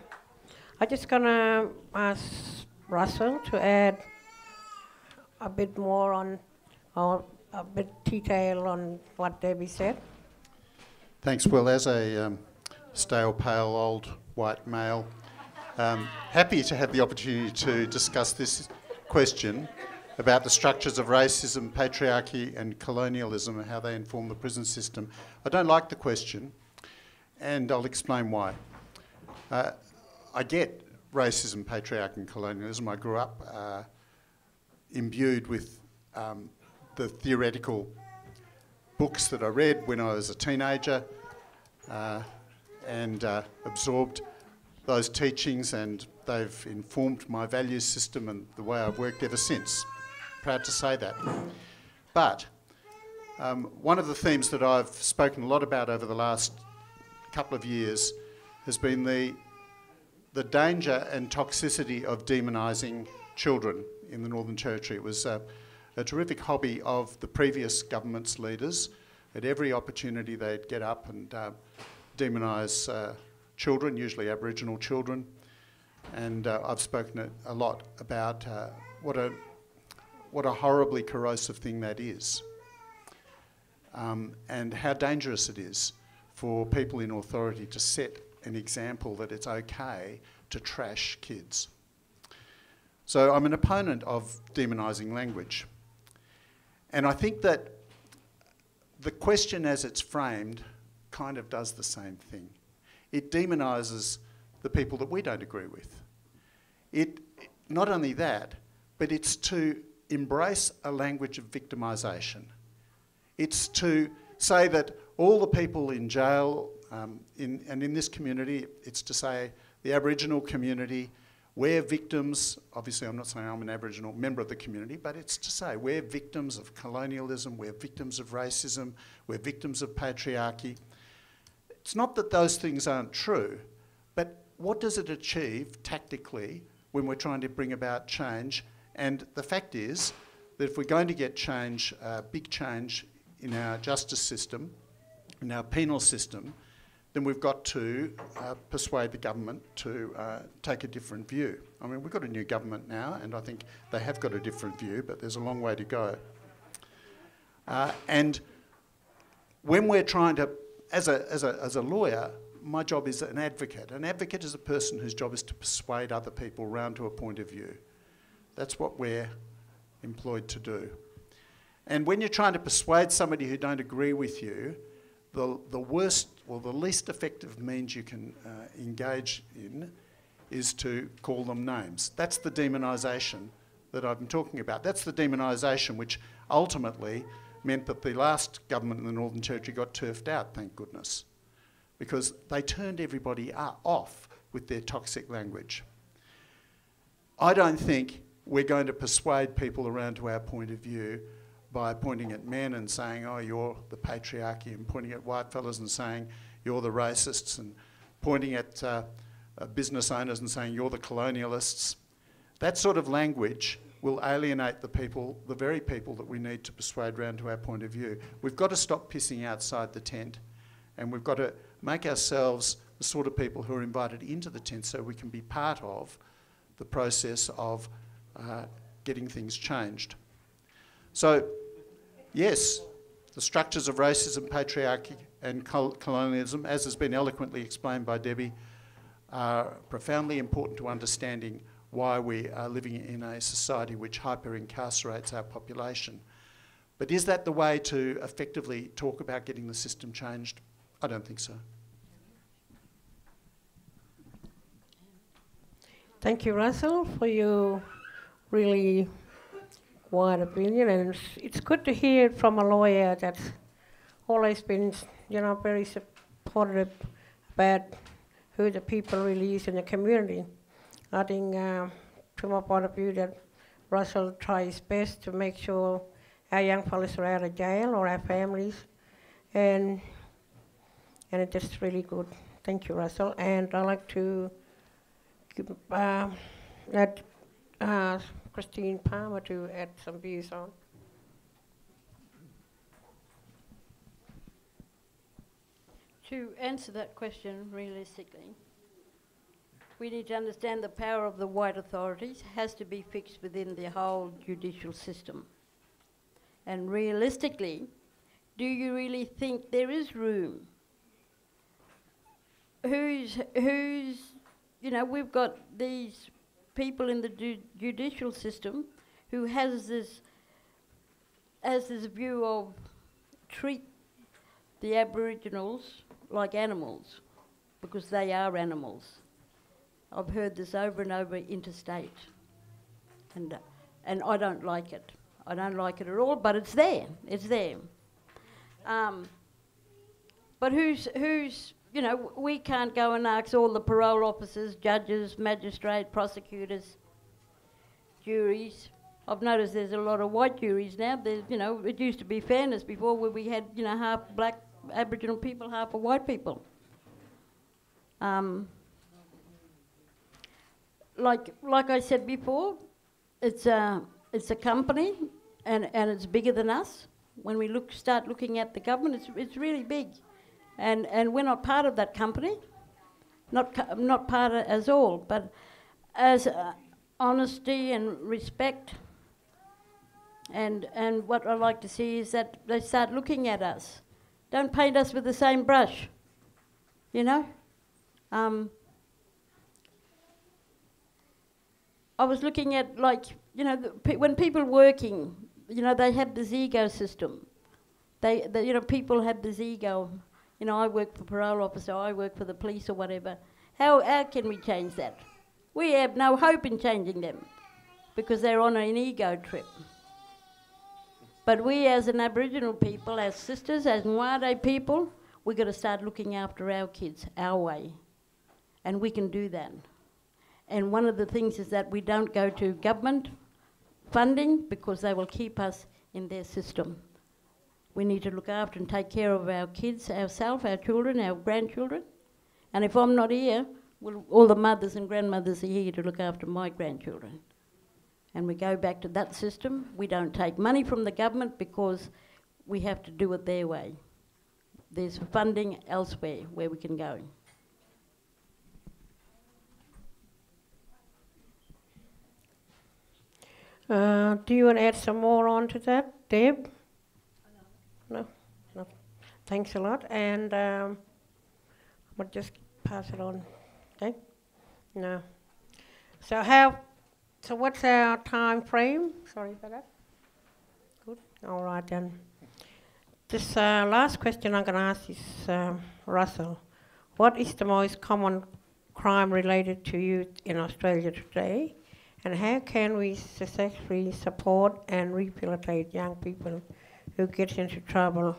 Speaker 4: just going to ask Russell to add a bit more on, or a bit detail on what Debbie said.
Speaker 6: Thanks, Will. As a stale, pale, old white male, happy to have the opportunity to discuss this question about the structures of racism, patriarchy and colonialism and how they inform the prison system. I don't like the question, and I'll explain why. I get racism, patriarchy and colonialism. I grew up imbued with the theoretical books that I read when I was a teenager and absorbed those teachings, and they've informed my value system and the way I've worked ever since. Proud to say that. But one of the themes that I've spoken a lot about over the last couple of years has been the danger and toxicity of demonising children in the Northern Territory. It was a terrific hobby of the previous government's leaders. At every opportunity they'd get up and demonise children, usually Aboriginal children. And I've spoken a lot about what a horribly corrosive thing that is, and how dangerous it is for people in authority to set an example that it's okay to trash kids. So I'm an opponent of demonising language. And I think that the question as it's framed kind of does the same thing. It demonises the people that we don't agree with. Not only that, but it's to embrace a language of victimisation. It's to say that all the people in jail, and in this community, it's to say the Aboriginal community, we're victims. Obviously, I'm not saying I'm an Aboriginal member of the community, but it's to say we're victims of colonialism, we're victims of racism, we're victims of patriarchy. It's not that those things aren't true, but what does it achieve tactically when we're trying to bring about change? And the fact is that if we're going to get change, big change in our justice system, in our penal system, then we've got to persuade the government to take a different view. I mean, we've got a new government now, and I think they have got a different view, but there's a long way to go. And when we're trying to, as a lawyer, my job is an advocate. An advocate is a person whose job is to persuade other people round to a point of view. That's what we're employed to do. And when you're trying to persuade somebody who don't agree with you, the worst or the least effective means you can engage in is to call them names. That's the demonisation that I've been talking about. That's the demonisation which ultimately meant that the last government in the Northern Territory got turfed out, thank goodness, because they turned everybody off with their toxic language. I don't think we're going to persuade people around to our point of view by pointing at men and saying, oh, you're the patriarchy, and pointing at white fellas and saying, you're the racists, and pointing at business owners and saying, you're the colonialists. That sort of language will alienate the people, the very people that we need to persuade round to our point of view. We've got to stop pissing outside the tent, and we've got to make ourselves the sort of people who are invited into the tent so we can be part of the process of getting things changed. So, yes, the structures of racism, patriarchy and colonialism, as has been eloquently explained by Debbie, are profoundly important to understanding why we are living in a society which hyper-incarcerates our population. But is that the way to effectively talk about getting the system changed? I don't think so.
Speaker 4: Thank you, Russell, for your really wide opinion, and it's good to hear it from a lawyer that's always been, very supportive about who the people really is in the community. I think, from my point of view, that Russell tries best to make sure our young fellas are out of jail or our families, and it's just really good. Thank you, Russell. And I'd like to give Christine Palmer to add some views on.
Speaker 5: To answer that question realistically, we need to understand the power of the white authorities has to be fixed within the whole judicial system. And realistically, do you really think there is room? Who's, you know, we've got these people in the judicial system who has this view of treat the Aboriginals like animals, because they are animals. I've heard this over and over interstate, and I don't like it. I don't like it at all, but it's there. It's there. But who's you know, we can't go and ask all the parole officers, judges, magistrate, prosecutors, juries. I've noticed there's a lot of white juries now. There's, you know, it used to be fairness before, where we had, you know, half black Aboriginal people, half white people. Like I said before, it's a company, and it's bigger than us. When we start looking at the government, it's really big, and we're not part of that company, not part of as all, but as honesty and respect. And what I like to see is that they start looking at us. Don't paint us with the same brush, you know. I was looking at, like, you know, when people working, you know, they have this ego system. You know, people have this ego. You know, I work for parole officer, I work for the police or whatever. How can we change that? We have no hope in changing them, because they're on an ego trip. But we as an Aboriginal people, as sisters, as Ngwade people, we've got to start looking after our kids our way. And we can do that. And one of the things is that we don't go to government funding, because they will keep us in their system. We need to look after and take care of our kids, ourselves, our children, our grandchildren. And if I'm not here, well, all the mothers and grandmothers are here to look after my grandchildren. And we go back to that system. We don't take money from the government, because we have to do it their way. There's funding elsewhere where we can go.
Speaker 4: Do you want to add some more on to that, Deb? No? No. Thanks a lot. And I'll just pass it on. Okay? No. So what's our time frame? Sorry about that. Good. All right then. This last question I'm going to ask is Russell. What is the most common crime related to youth in Australia today? And how can we successfully support and rehabilitate young people who get into trouble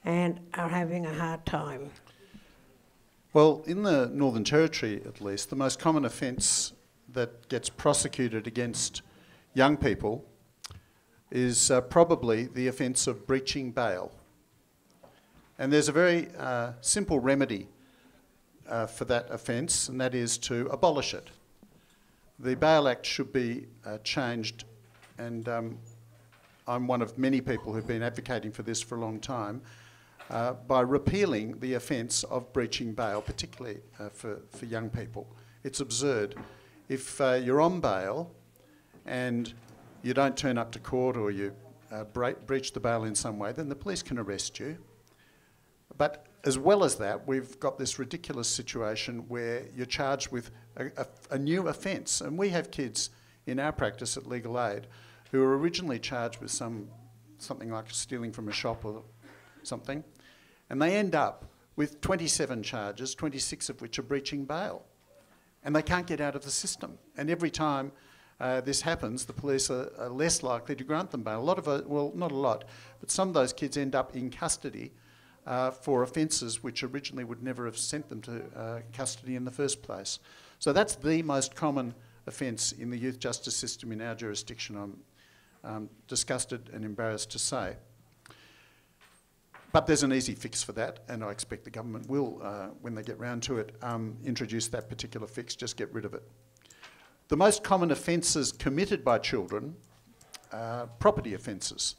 Speaker 4: and are having a hard time?
Speaker 6: Well, in the Northern Territory at least, the most common offence that gets prosecuted against young people is probably the offence of breaching bail. And there's a very simple remedy for that offence, and that is to abolish it. The Bail Act should be changed, and I'm one of many people who've been advocating for this for a long time, by repealing the offence of breaching bail, particularly for young people. It's absurd. If you're on bail and you don't turn up to court, or you breach the bail in some way, then the police can arrest you. But as well as that, we've got this ridiculous situation where you're charged with a new offence. And we have kids in our practice at Legal Aid who were originally charged with something like stealing from a shop or something, and they end up with 27 charges, 26 of which are breaching bail. And they can't get out of the system. And every time this happens, the police are less likely to grant them bail. A lot of well, not a lot, but some of those kids end up in custody for offences which originally would never have sent them to custody in the first place. So that's the most common offence in the youth justice system in our jurisdiction, I'm disgusted and embarrassed to say. But there's an easy fix for that, and I expect the government will, when they get round to it, introduce that particular fix, just get rid of it. The most common offences committed by children are property offences.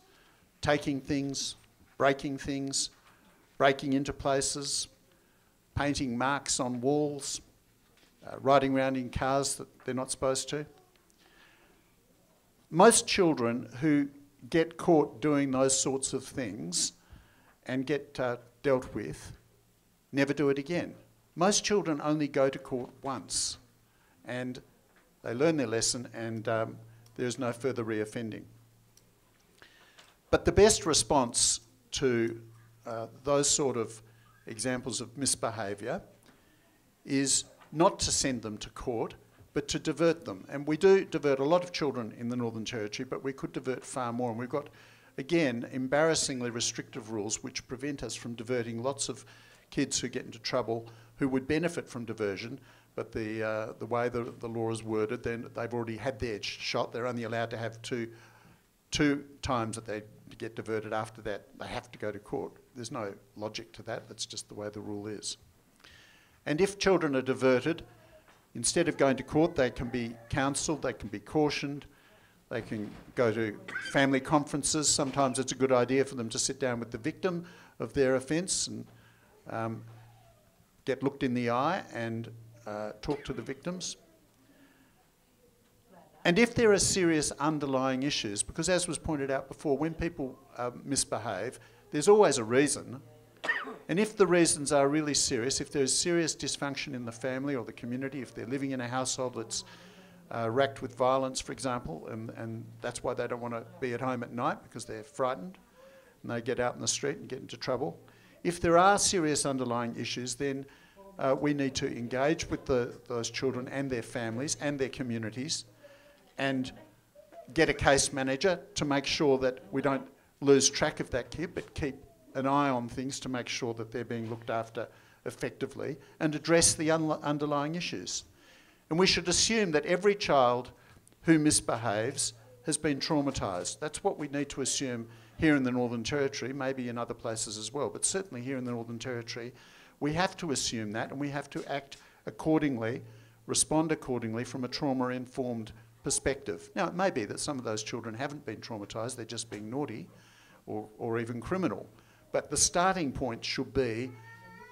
Speaker 6: Taking things, breaking into places, painting marks on walls, riding around in cars that they're not supposed to. Most children who get caught doing those sorts of things and get dealt with never do it again. Most children only go to court once and they learn their lesson, and there's no further reoffending. But the best response to those sort of examples of misbehaviour is not to send them to court, but to divert them. And we do divert a lot of children in the Northern Territory, but we could divert far more. And we've got, again, embarrassingly restrictive rules which prevent us from diverting lots of kids who get into trouble who would benefit from diversion, but the way the law is worded, then they've already had their shot. They're only allowed to have two times that they get diverted. After that, they have to go to court. There's no logic to that. That's just the way the rule is. And if children are diverted, instead of going to court, they can be counselled, they can be cautioned, they can go to family conferences. Sometimes it's a good idea for them to sit down with the victim of their offence and get looked in the eye and talk to the victims. And if there are serious underlying issues, because as was pointed out before, when people misbehave, there's always a reason. And if the reasons are really serious, if there's serious dysfunction in the family or the community, if they're living in a household that's racked with violence, for example, and that's why they don't want to be at home at night because they're frightened and they get out in the street and get into trouble. If there are serious underlying issues, then we need to engage with those children and their families and their communities and get a case manager to make sure that we don't lose track of that kid, but keep an eye on things to make sure that they're being looked after effectively and address the underlying issues. And we should assume that every child who misbehaves has been traumatised. That's what we need to assume here in the Northern Territory, maybe in other places as well, but certainly here in the Northern Territory, we have to assume that, and we have to act accordingly, respond accordingly from a trauma-informed perspective. Now, it may be that some of those children haven't been traumatised, they're just being naughty or even criminal. But the starting point should be,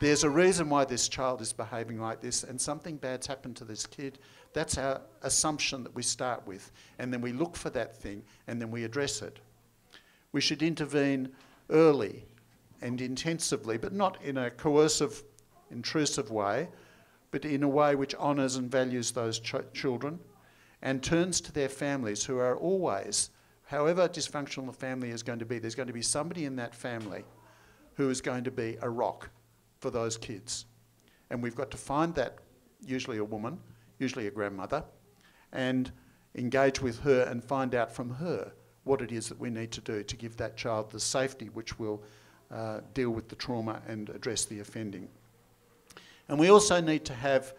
Speaker 6: there's a reason why this child is behaving like this and something bad's happened to this kid. That's our assumption that we start with. And then we look for that thing and then we address it. We should intervene early and intensively, but not in a coercive, intrusive way, but in a way which honours and values those children and turns to their families, who are always, however dysfunctional the family is going to be, there's going to be somebody in that family who is going to be a rock for those kids. And we've got to find that, usually a woman, usually a grandmother, and engage with her and find out from her what it is that we need to do to give that child the safety which will deal with the trauma and address the offending. And we also need to have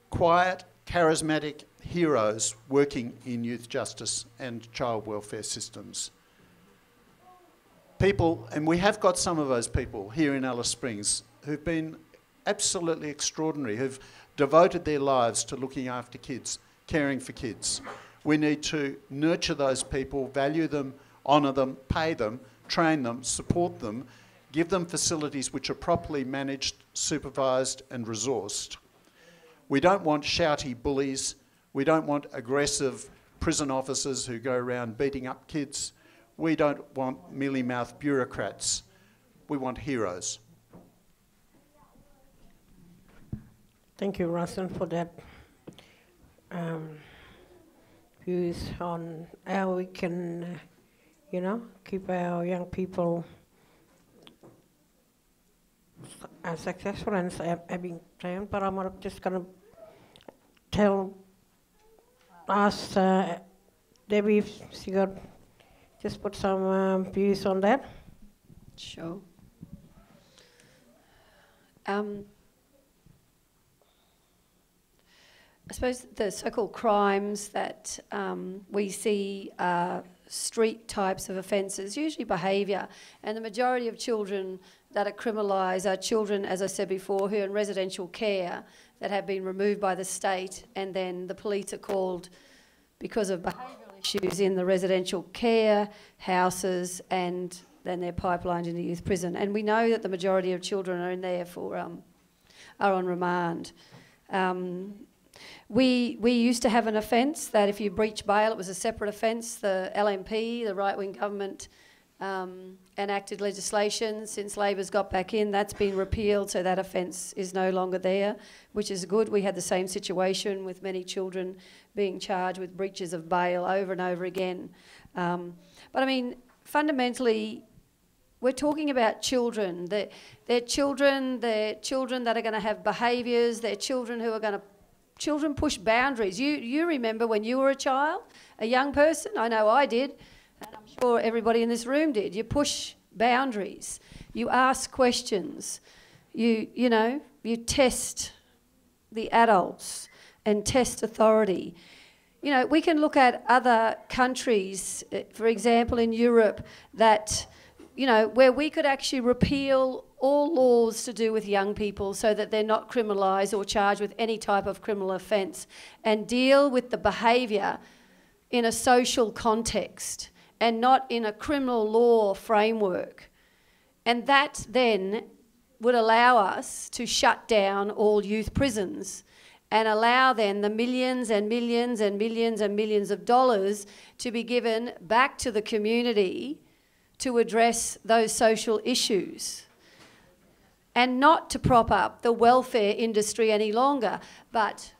Speaker 6: quiet, charismatic heroes working in youth justice and child welfare systems. People, and we have got some of those people here in Alice Springs who've been absolutely extraordinary, who've devoted their lives to looking after kids, caring for kids. We need to nurture those people, value them, honour them, pay them, train them, support them, give them facilities which are properly managed, supervised and resourced. We don't want shouty bullies. We don't want aggressive prison officers who go around beating up kids. We don't want mealy-mouthed bureaucrats. We want heroes.
Speaker 4: Thank you, Russell, for that views on how we can, keep our young people successful and having trained. But I'm just going to ask Debbie if she got just put some views on that.
Speaker 7: Sure. I suppose the so-called crimes that we see are street types of offences, usually behaviour, and the majority of children that are criminalised are children, as I said before, who are in residential care that have been removed by the state, and then the police are called because of behavioural issues in the residential care houses, and then they're pipelined into youth prison. And we know that the majority of children are in there for are on remand. We used to have an offence that if you breach bail, it was a separate offence. The LNP, the right-wing government, enacted legislation. Since Labor's got back in, that's been repealed, so that offence is no longer there, which is good. We had the same situation with many children being charged with breaches of bail over and over again. But I mean, fundamentally, we're talking about children. They're children that are going to have behaviours. They're children who are going to... Children push boundaries. You remember when you were a child, a young person? I know I did, and I'm sure everybody in this room did. You push boundaries. You ask questions. You test the adults and test authority. You know, we can look at other countries, for example, in Europe, that, you know, where we could actually repeal all laws to do with young people so that they're not criminalised or charged with any type of criminal offence, and deal with the behaviour in a social context and not in a criminal law framework. And that then would allow us to shut down all youth prisons and allow then the millions and millions and millions and millions of dollars to be given back to the community to address those social issues. And not to prop up the welfare industry any longer. But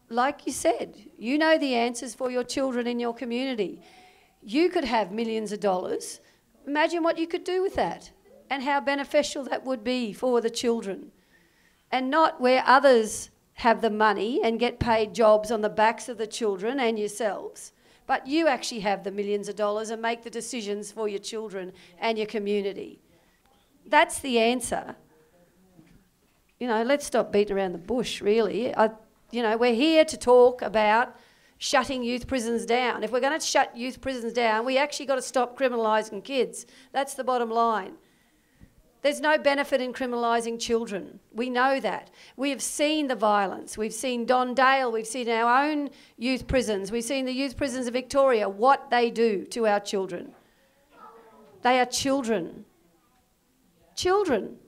Speaker 7: like you said, you know the answers for your children in your community. You could have millions of dollars. Imagine what you could do with that and how beneficial that would be for the children. And not where others have the money and get paid jobs on the backs of the children and yourselves, but you actually have the millions of dollars and make the decisions for your children and your community. That's the answer. You know, let's stop beating around the bush, really. We're here to talk about shutting youth prisons down. If we're going to shut youth prisons down, we actually got to stop criminalising kids. That's the bottom line. There's no benefit in criminalising children. We know that. We have seen the violence. We've seen Don Dale. We've seen our own youth prisons. We've seen the youth prisons of Victoria, what they do to our children. They are children. Children.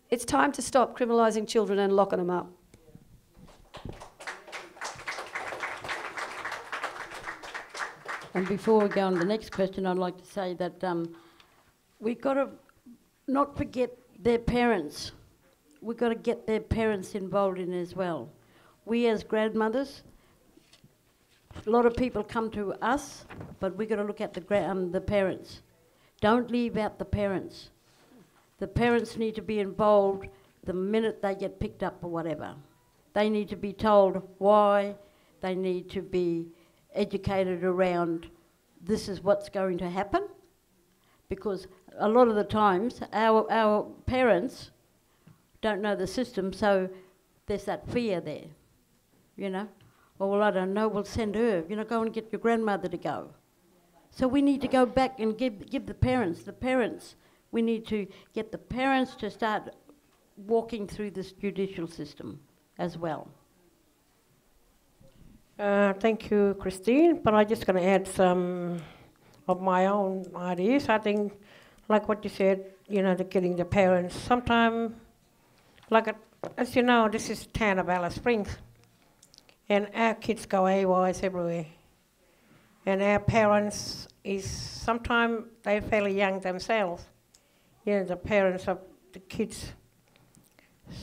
Speaker 7: It's time to stop criminalising children and locking them up.
Speaker 5: And before we go on to the next question, I'd like to say that we've got to not forget their parents. We've got to get their parents involved in it as well. We as grandmothers, a lot of people come to us, but we've got to look at the parents. Don't leave out the parents. The parents need to be involved the minute they get picked up or whatever. They need to be told why. They need to be educated around this is what's going to happen. Because a lot of the times our parents don't know the system, so there's that fear there, you know. Oh, well, I don't know, we'll send her, go and get your grandmother to go. So we need to go back and give the parents, we need to get the parents to start walking through this judicial system as well.
Speaker 4: Thank you, Christine, but I'm just going to add some of my own ideas. I think, like what you said, the getting the parents. Sometimes, as you know, this is the town of Alice Springs, and our kids go AWOLs everywhere. And our parents sometimes they're fairly young themselves, the parents of the kids.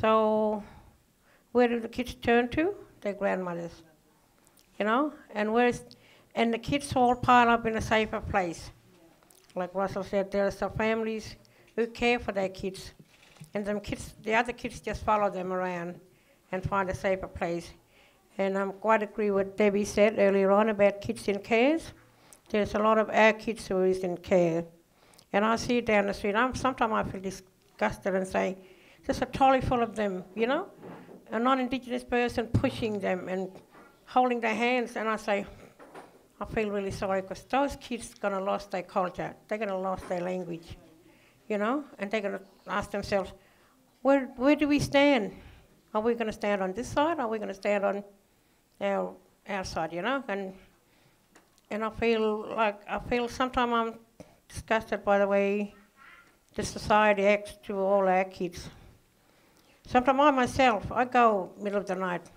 Speaker 4: So where do the kids turn to? Their grandmothers, and the kids all pile up in a safer place. Like Russell said, there are some families who care for their kids, and the other kids just follow them around and find a safer place. And I quite agree with what Debbie said earlier on about kids in cares. There's a lot of our kids who is in care. And I see it down the street. Sometimes I feel disgusted and say, there's a trolley full of them, a non-Indigenous person pushing them and holding their hands. And I say, I feel really sorry because those kids are going to lose their culture. They're going to lose their language, and they're going to ask themselves, where do we stand? Are we going to stand on this side? Are we going to stand on our side, And I feel sometimes I'm disgusted by the way the society acts to all our kids. Sometimes I myself, I go middle of the night.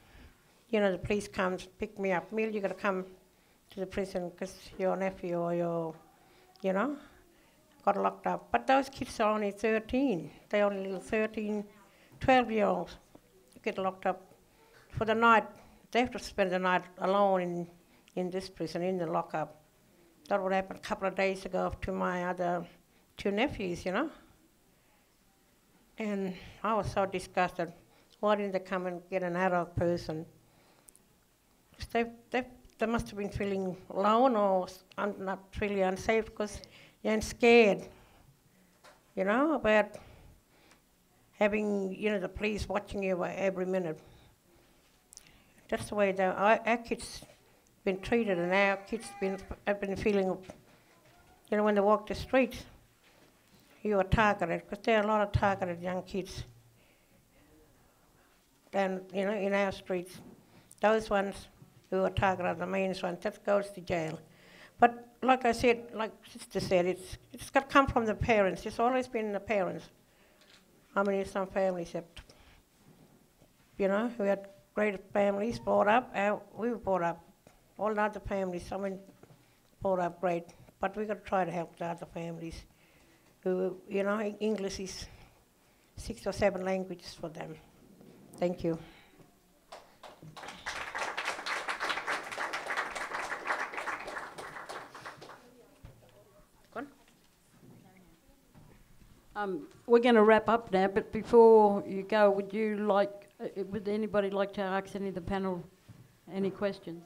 Speaker 4: You know, the police comes, pick me up. Mill, you got to come to the prison because your nephew or your, you know, got locked up. But those kids are only 13. They're only little 13, 12-year-olds get locked up for the night. They have to spend the night alone in this prison, in the lockup. That would happen a couple of days ago to my other 2 nephews, you know. And I was so disgusted. Why didn't they come and get an adult person? They must have been feeling alone or not really unsafe because you're scared, you know, about having, you know, the police watching you every minute. That's the way our kids been treated, and our kids have been feeling, you know, when they walk the streets, you are targeted, because there are a lot of targeted young kids. And, you know, in our streets, those ones who are targeted, the main ones, that goes to jail. But like I said, like Sister said, it's got to come from the parents. It's always been the parents. I mean, some families have, you know, we had great families brought up. We were brought up. All the other families, I mean, brought up great. But we've got to try to help the other families who, you know, English is 6 or 7 languages for them. Thank you.
Speaker 5: We're going to wrap up now, but before you go, would anybody like to ask any of the panel any questions?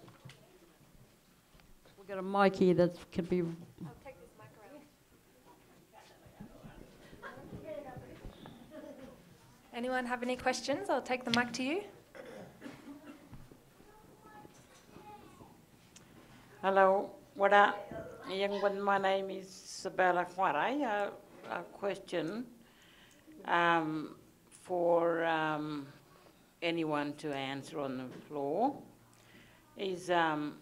Speaker 5: We've got a mic here that could be...
Speaker 1: I'll take this mic around. Anyone have any questions? I'll take the mic to you.
Speaker 2: Hello, young one, my name is Sabella Huarai. A question for anyone to answer on the floor is there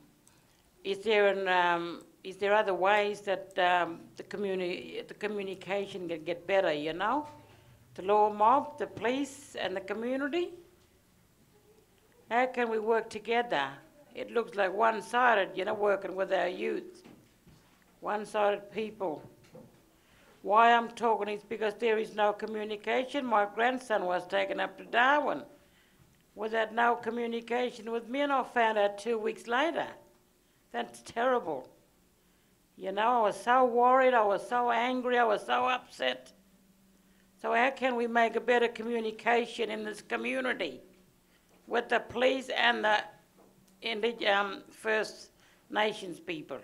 Speaker 2: other ways that the communication can get better, you know? The law mob, the police and the community? How can we work together? It looks like one-sided, you know, working with our youth. One-sided people. Why I'm talking is because there is no communication. My grandson was taken up to Darwin without no communication with me, and I found out 2 weeks later. That's terrible. You know, I was so worried, I was so angry, I was so upset. So how can we make a better communication in this community with the police and the First Nations people?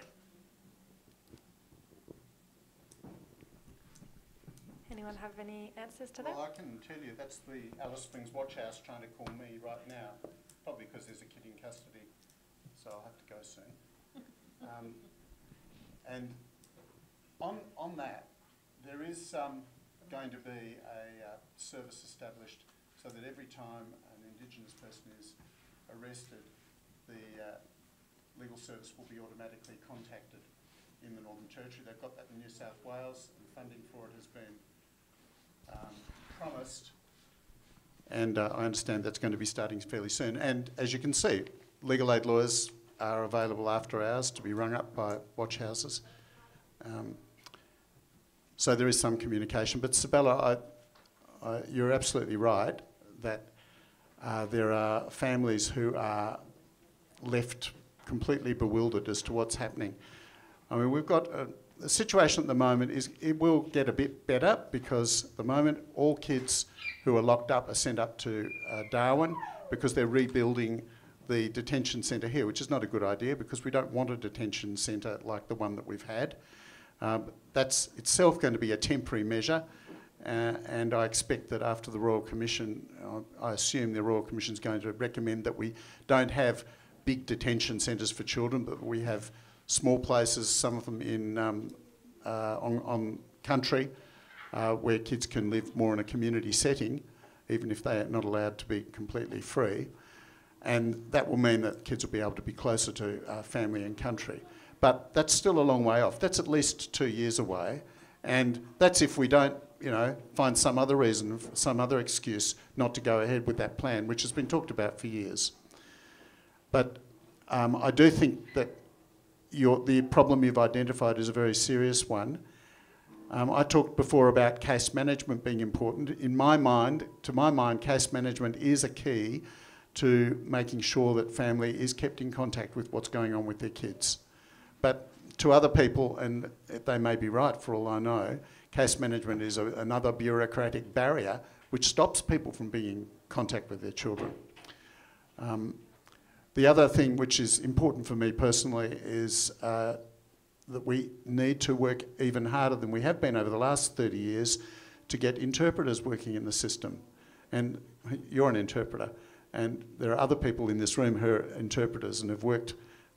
Speaker 1: Anyone have any answers to that?
Speaker 6: Well, I can tell you that's the Alice Springs Watch House trying to call me right now, probably because there's a kid in custody, so I'll have to go soon. And on that, there is going to be a service established so that every time an Indigenous person is arrested, the legal service will be automatically contacted in the Northern Territory. They've got that in New South Wales, and funding for it has been promised, and I understand that's going to be starting fairly soon. And as you can see, legal aid lawyers are available after hours to be rung up by watch houses. So there is some communication. But Sabella, you're absolutely right that there are families who are left completely bewildered as to what's happening. I mean, we've got the situation at the moment is it will get a bit better because at the moment all kids who are locked up are sent up to Darwin because they're rebuilding the detention centre here, which is not a good idea because we don't want a detention centre like the one that we've had. That's itself going to be a temporary measure, and I expect that after the Royal Commission, I assume the Royal Commission is going to recommend that we don't have big detention centres for children, but we have small places, some of them in on country, where kids can live more in a community setting, even if they are not allowed to be completely free. And that will mean that kids will be able to be closer to family and country. But that's still a long way off. That's at least 2 years away. And that's if we don't, find some other reason, some other excuse not to go ahead with that plan, which has been talked about for years. But I do think that the problem you've identified is a very serious one. I talked before about case management being important. To my mind, case management is a key to making sure that family is kept in contact with what's going on with their kids. But to other people, and they may be right for all I know, case management is another bureaucratic barrier which stops people from being in contact with their children. The other thing which is important for me personally is that we need to work even harder than we have been over the last 30 years to get interpreters working in the system. And you're an interpreter, and there are other people in this room who are interpreters and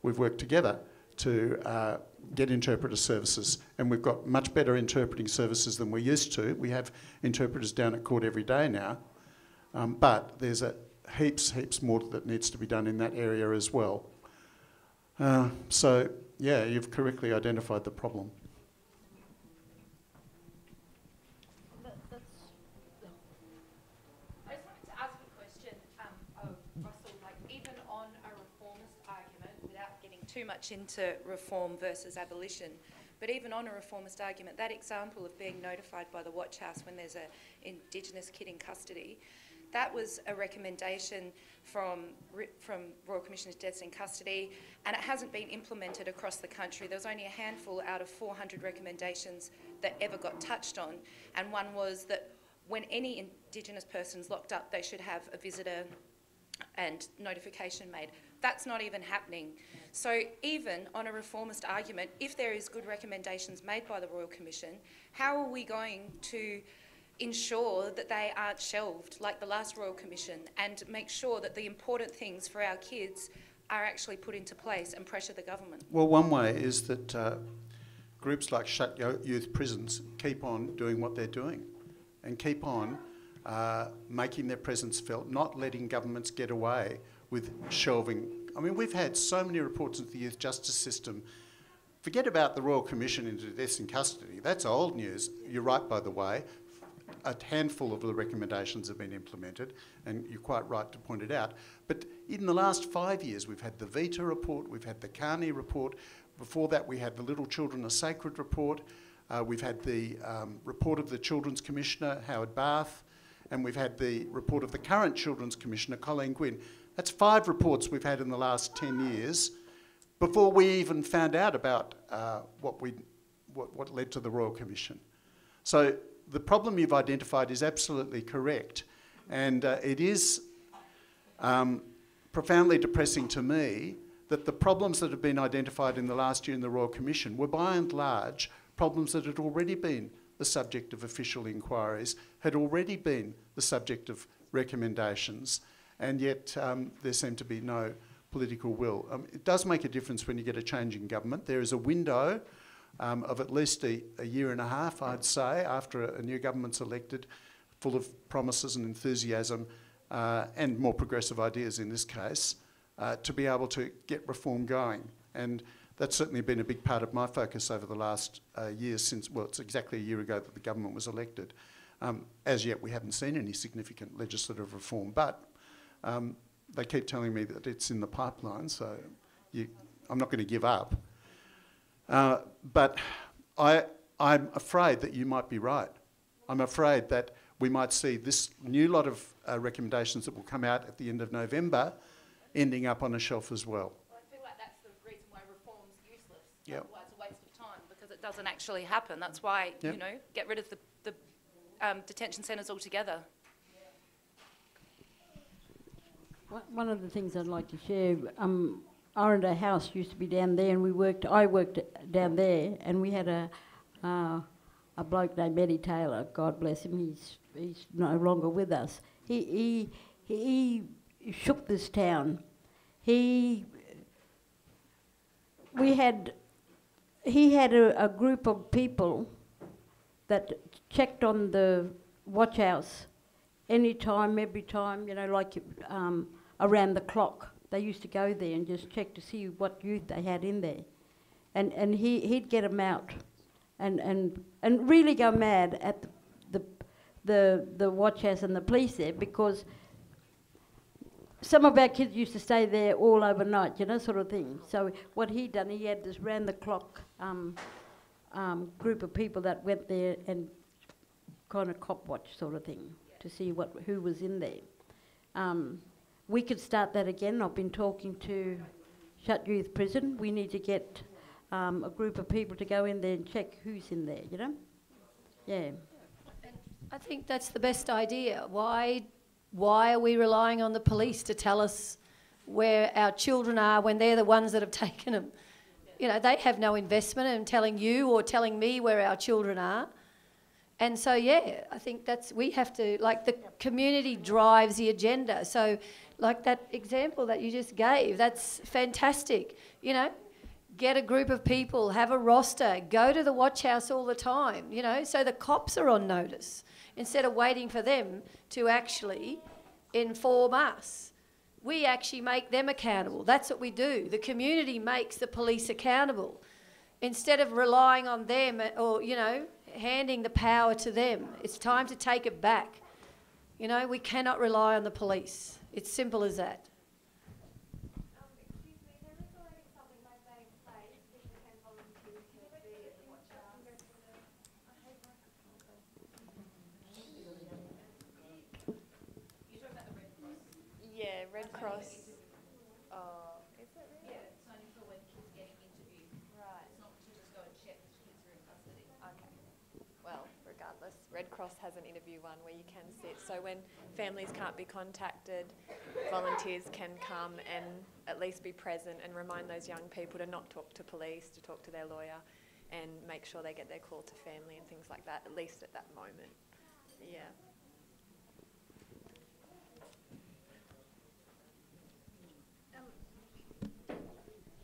Speaker 6: we've worked together to get interpreter services, and we've got much better interpreting services than we used to. We have interpreters down at court every day now, but there's heaps more that needs to be done in that area as well. So, yeah, you've correctly identified the problem.
Speaker 9: I just wanted to ask a question of Russell, even on a reformist argument, without getting too much into reform versus abolition, but even on a reformist argument, that example of being notified by the Watch House when there's an Indigenous kid in custody, that was a recommendation from Royal Commission of Deaths in Custody, and it hasn't been implemented across the country. There was only a handful out of 400 recommendations that ever got touched on, and one was that when any Indigenous person's locked up, they should have a visitor and notification made. That's not even happening. So even on a reformist argument, if there is good recommendations made by the Royal Commission, how are we going to ensure that they aren't shelved like the last Royal Commission, and make sure that the important things for our kids are actually put into place and pressure the government?
Speaker 6: Well, one way is that groups like Shut Youth Prisons keep on doing what they're doing and keep on making their presence felt, not letting governments get away with shelving. I mean, we've had so many reports into the youth justice system. Forget about the Royal Commission into Deaths in Custody. That's old news. You're right, by the way. A handful of the recommendations have been implemented, and you're quite right to point it out. But in the last 5 years, we've had the Vita report, we've had the Carney report. Before that, we had the Little Children Are Sacred report. We've had the report of the Children's Commissioner, Howard Barth, and we've had the report of the current Children's Commissioner, Colleen Gwynn. That's 5 reports we've had in the last 10 years before we even found out about what led to the Royal Commission. So the problem you've identified is absolutely correct, and it is profoundly depressing to me that the problems that have been identified in the last year in the Royal Commission were by and large problems that had already been the subject of official inquiries, had already been the subject of recommendations, and yet there seemed to be no political will. It does make a difference when you get a change in government. There is a window of at least a year and a half, I'd say, after a new government's elected, full of promises and enthusiasm and more progressive ideas in this case, to be able to get reform going. And that's certainly been a big part of my focus over the last year since, well, it's exactly a year ago that the government was elected. As yet, we haven't seen any significant legislative reform, but they keep telling me that it's in the pipeline, so I'm not going to give up. But I'm afraid that you might be right. I'm afraid that we might see this new lot of recommendations that will come out at the end of November ending up on a shelf as well.
Speaker 9: Well, I feel like that's the reason why reform's useless.
Speaker 6: Yep.
Speaker 9: Why it's a waste of time, because it doesn't actually happen. That's why,
Speaker 6: Yep.
Speaker 9: Get rid of the detention centres altogether.
Speaker 5: One of the things I'd like to share, Arundel House used to be down there, and I worked down there, and we had a bloke named Eddie Taylor, God bless him, he's no longer with us. He shook this town. He had a group of people that checked on the watch house anytime, every time, around the clock. They used to go there and just check to see what youth they had in there. And he'd get them out and really go mad at the watch house and the police there, because some of our kids used to stay there all overnight, you know, sort of thing. So what he done, he had this round-the-clock group of people that went there and kind of cop watch sort of thing to see who was in there. We could start that again. I've been talking to Shut Youth Prison. We need to get a group of people to go in there and check who's in there, you know? Yeah.
Speaker 7: I think that's the best idea. Why are we relying on the police to tell us where our children are when they're the ones that have taken them? You know, they have no investment in telling you or telling me where our children are. And so, yeah, I think we have to, like, the community drives the agenda. So, like that example that you just gave, that's fantastic. You know, get a group of people, have a roster, go to the watch house all the time, you know, so the cops are on notice instead of waiting for them to actually inform us. We actually make them accountable. That's what we do. The community makes the police accountable. Instead of relying on them or, you know, handing the power to them. It's time to take it back. You know, we cannot rely on the police. It's simple as that.
Speaker 10: Excuse me, there is already something like that in place. People can volunteer to be at the watch house.
Speaker 11: Yeah, Red Cross. Is it really?
Speaker 9: Yeah, it's only for when kids are getting interviewed.
Speaker 11: Right.
Speaker 9: It's not to just go and check that kids are in custody.
Speaker 11: Okay. Well, regardless, Red Cross has an interview one where you can sit. So when families can't be contacted, volunteers can come and at least be present and remind those young people to not talk to police, to talk to their lawyer, and make sure they get their call to family and things like that, at least at that moment. Yeah.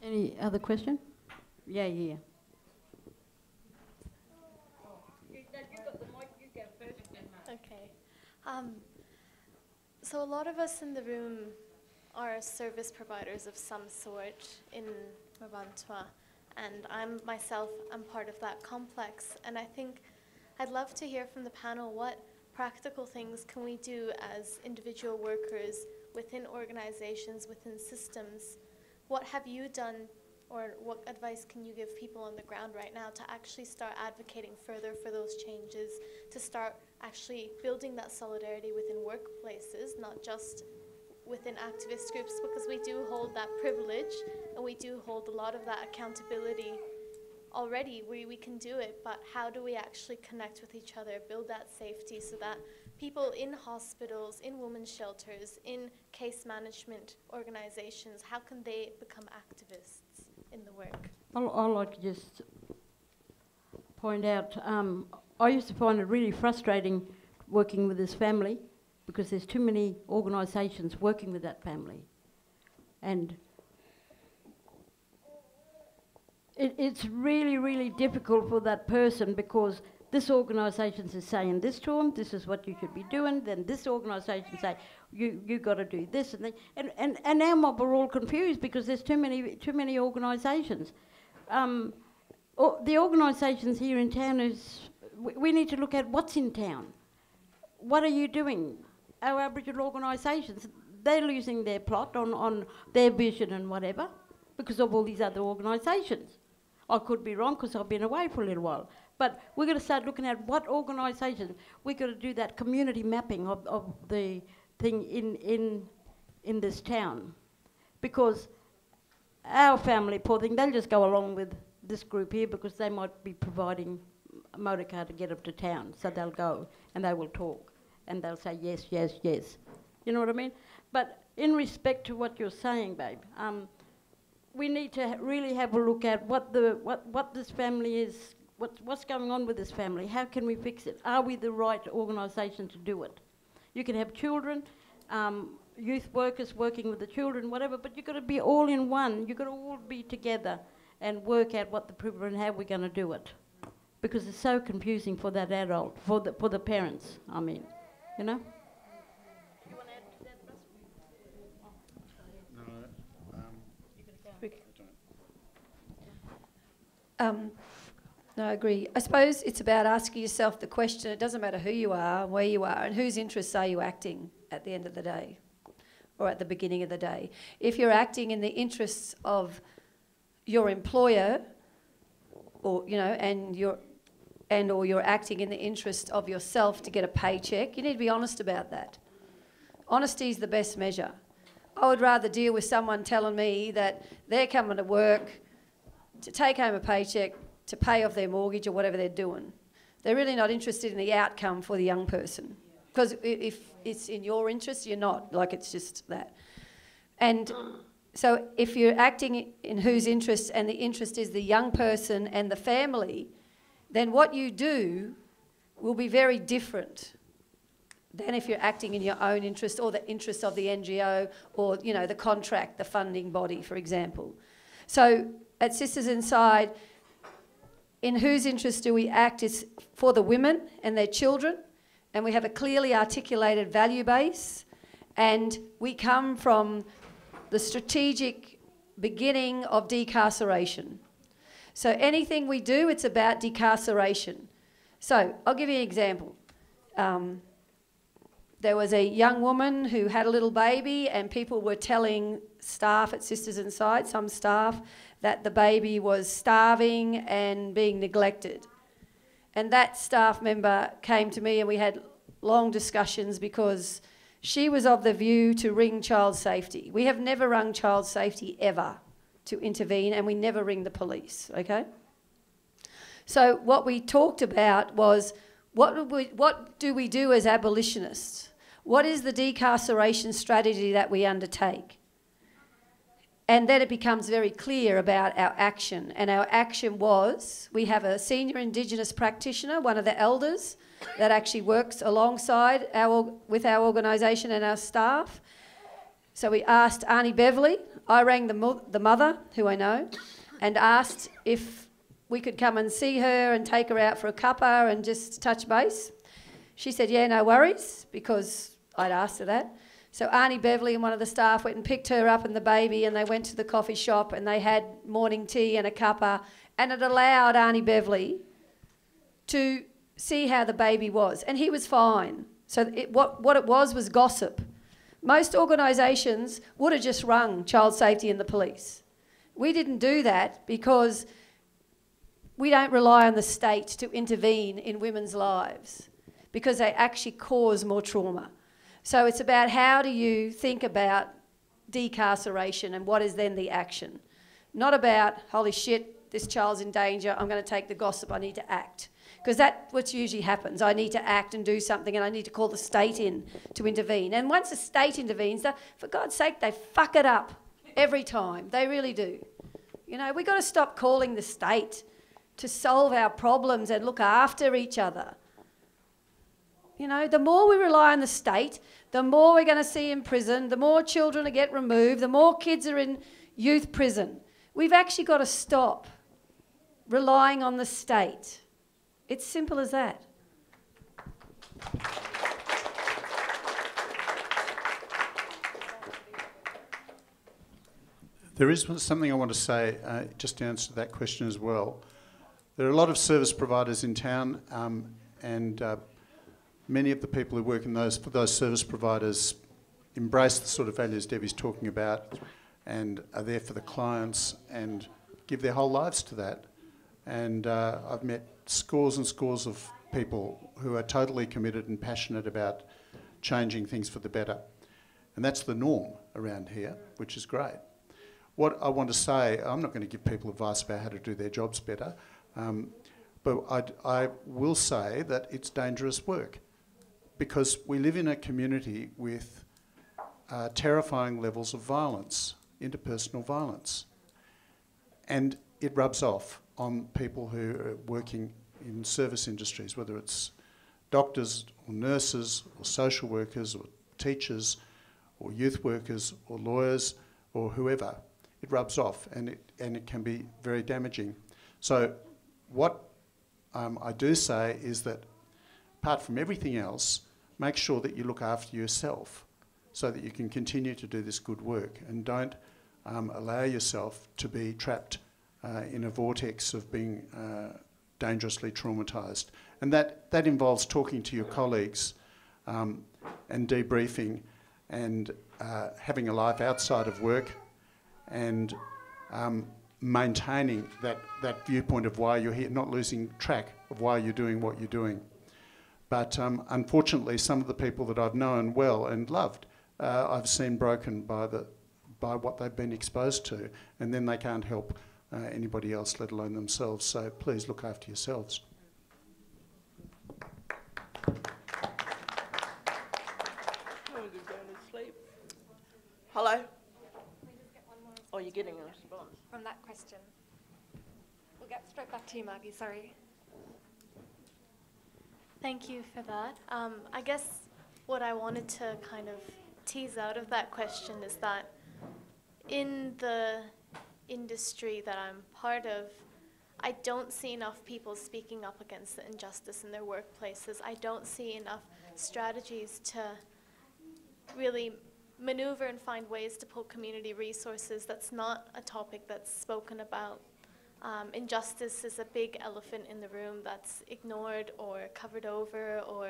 Speaker 5: Any other question? Yeah.
Speaker 10: Okay. So a lot of us in the room are service providers of some sort in Murwillumbah, and I'm part of that complex. And I think I'd love to hear from the panel, what practical things can we do as individual workers within organizations, within systems? What have you done, or what advice can you give people on the ground right now to actually start advocating further for those changes, to start actually building that solidarity within workplaces, not just within activist groups, because we do hold that privilege and we do hold a lot of that accountability already. We can do it, but how do we actually connect with each other, build that safety so that people in hospitals, in women's shelters, in case management organizations, how can they become activists in the work?
Speaker 5: I'd like to just point out, I used to find it really frustrating working with this family because there's too many organisations working with that family. And it's really, really difficult for that person because this organisation is saying this to them, this is what you should be doing, then this organisation say, you got to do this, and our mob are all confused because there's too many organisations. The organisations here in town we need to look at what's in town. What are you doing? Our Aboriginal organisations, they're losing their plot on their vision and whatever because of all these other organisations. I could be wrong because I've been away for a little while. But we're going to start looking at what organisations. We've got to do that community mapping of the thing in this town. Because our family, poor thing, they'll just go along with this group here because they might be providing a motor car to get up to town. So they'll go and they will talk and they'll say yes, yes, yes. You know what I mean? But in respect to what you're saying, babe, we need to really have a look at what this family is, what's going on with this family. How can we fix it? Are we the right organisation to do it? You can have children, youth workers working with the children, whatever, but you've got to be all in one. You've got to all be together and work out what the problem and how we're going to do it. Because it's so confusing for that adult, for the parents, I mean, you know?
Speaker 10: You want to add to that, Russell?
Speaker 7: No, I agree. I suppose it's about asking yourself the question, it doesn't matter who you are, where you are, and whose interests are you acting at the end of the day or at the beginning of the day. If you're acting in the interests of your employer or, you know, or you're acting in the interest of yourself to get a paycheck, you need to be honest about that. Honesty is the best measure. I would rather deal with someone telling me that they're coming to work to take home a paycheck, to pay off their mortgage or whatever they're doing. They're really not interested in the outcome for the young person. Because if it's in your interest, you're not. Like, it's just that. And so if you're acting in whose interest, and the interest is the young person and the family, then what you do will be very different than if you're acting in your own interest or the interest of the NGO or, you know, the contract, the funding body, for example. So at Sisters Inside, in whose interest do we act is for the women and their children, and we have a clearly articulated value base, and we come from the strategic beginning of decarceration. So anything we do, it's about decarceration. So I'll give you an example. There was a young woman who had a little baby, and people were telling staff at Sisters Inside, some staff, that the baby was starving and being neglected. And that staff member came to me and we had long discussions because she was of the view to ring child safety. We have never rung child safety ever to intervene, and we never ring the police, okay? So what we talked about was, what do we do as abolitionists? What is the decarceration strategy that we undertake? And then it becomes very clear about our action. And our action was, we have a senior Indigenous practitioner, one of the elders, that actually works alongside with our organisation and our staff. So we asked Arnie Beverley, I rang the mother, who I know, and asked if we could come and see her and take her out for a cuppa and just touch base. She said, yeah, no worries, because I'd asked her that. So Arnie Beverley and one of the staff went and picked her up and the baby, and they went to the coffee shop and they had morning tea and a cuppa, and it allowed Arnie Beverley to see how the baby was, and he was fine. So what it was gossip. Most organisations would have just rung child safety and the police. We didn't do that because we don't rely on the state to intervene in women's lives because they actually cause more trauma. So it's about how do you think about decarceration and what is then the action. Not about, holy shit, this child's in danger, I'm going to take the gossip, I need to act. Because that's what usually happens. I need to act and do something, and I need to call the state in to intervene. And once the state intervenes, for God's sake, they fuck it up every time. They really do. You know, we've got to stop calling the state to solve our problems and look after each other. You know, the more we rely on the state, the more we're going to see in prison, the more children get removed, the more kids are in youth prison. We've actually got to stop relying on the state. It's simple as that.
Speaker 6: There is something I want to say, just to answer that question as well. There are a lot of service providers in town, and many of the people who work for those service providers embrace the sort of values Debbie's talking about and are there for the clients and give their whole lives to that. And I've met scores and scores of people who are totally committed and passionate about changing things for the better. And that's the norm around here, which is great. What I want to say, I'm not going to give people advice about how to do their jobs better, but I will say that it's dangerous work because we live in a community with terrifying levels of violence, interpersonal violence. And it rubs off on people who are working in service industries, whether it's doctors or nurses or social workers or teachers or youth workers or lawyers or whoever. It rubs off and it can be very damaging. So what I do say is that apart from everything else, make sure that you look after yourself so that you can continue to do this good work and don't allow yourself to be trapped in a vortex of being dangerously traumatised. And that involves talking to your colleagues and debriefing and having a life outside of work and maintaining that viewpoint of why you're here, not losing track of why you're doing what you're doing. But unfortunately, some of the people that I've known well and loved, I've seen broken by what they've been exposed to, and then they can't help anybody else, let alone themselves. So please look after yourselves.
Speaker 3: Hello? Oh, you're getting a response.
Speaker 1: From that question. We'll get straight back to you, Maggie, sorry.
Speaker 10: Thank you for that. I guess what I wanted to kind of tease out of that question is that in the industry that I'm part of, I don't see enough people speaking up against the injustice in their workplaces. I don't see enough strategies to really maneuver and find ways to pull community resources. That's not a topic that's spoken about. Injustice is a big elephant in the room that's ignored or covered over or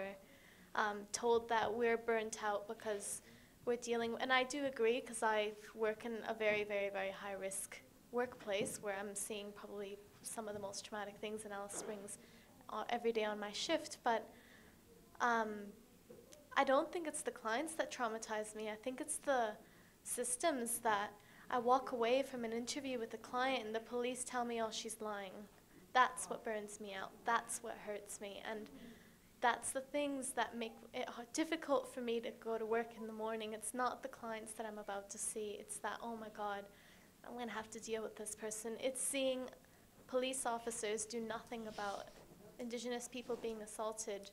Speaker 10: told that we're burnt out because we're dealing, and I do agree because I work in a very, very, very high risk workplace where I'm seeing probably some of the most traumatic things in Alice Springs every day on my shift, but I don't think it's the clients that traumatize me. I think it's the systems that I walk away from an interview with a client and the police tell me, oh, she's lying. That's what burns me out. That's what hurts me. And that's the things that make it difficult for me to go to work in the morning. It's not the clients that I'm about to see. It's that, oh my God, I'm going to have to deal with this person. It's seeing police officers do nothing about Indigenous people being assaulted,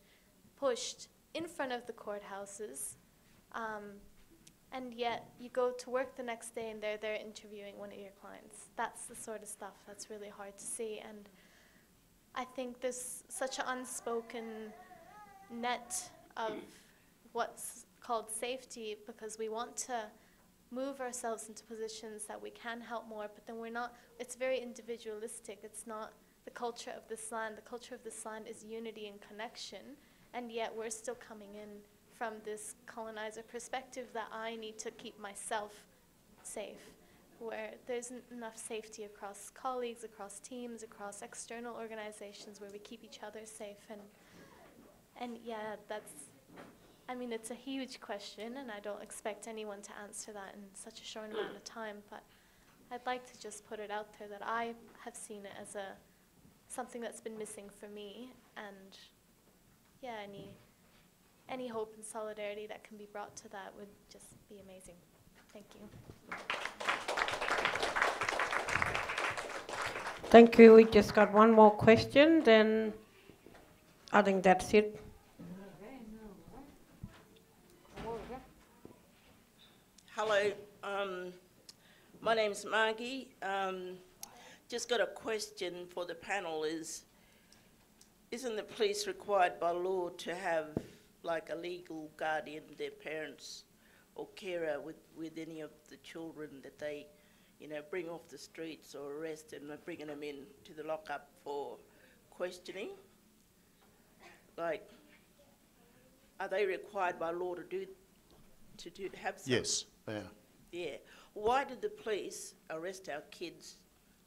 Speaker 10: pushed in front of the courthouses, and yet you go to work the next day and they're there interviewing one of your clients. That's the sort of stuff that's really hard to see, and I think there's such an unspoken net of what's called safety because we want to move ourselves into positions that we can help more, but then we're not, it's very individualistic. It's not the culture of this land. The culture of this land is unity and connection, and yet we're still coming in from this colonizer perspective that I need to keep myself safe, where there's enough safety across colleagues, across teams, across external organizations where we keep each other safe. And yeah, that's, I mean, it's a huge question, and I don't expect anyone to answer that in such a short amount of time, but I'd like to just put it out there that I have seen it as something that's been missing for me, and yeah, any hope and solidarity that can be brought to that would just be amazing. Thank you.
Speaker 4: Thank you. We just got one more question, then I think that's it.
Speaker 12: Hello, my name's Margie. Just got a question for the panel isn't the police required by law to have like a legal guardian, their parents or carer with any of the children that they, bring off the streets or arrest and are bringing them in to the lockup for questioning? Like, are they required by law to have some?
Speaker 6: Yes, they are.
Speaker 12: Yeah. Why did the police arrest our kids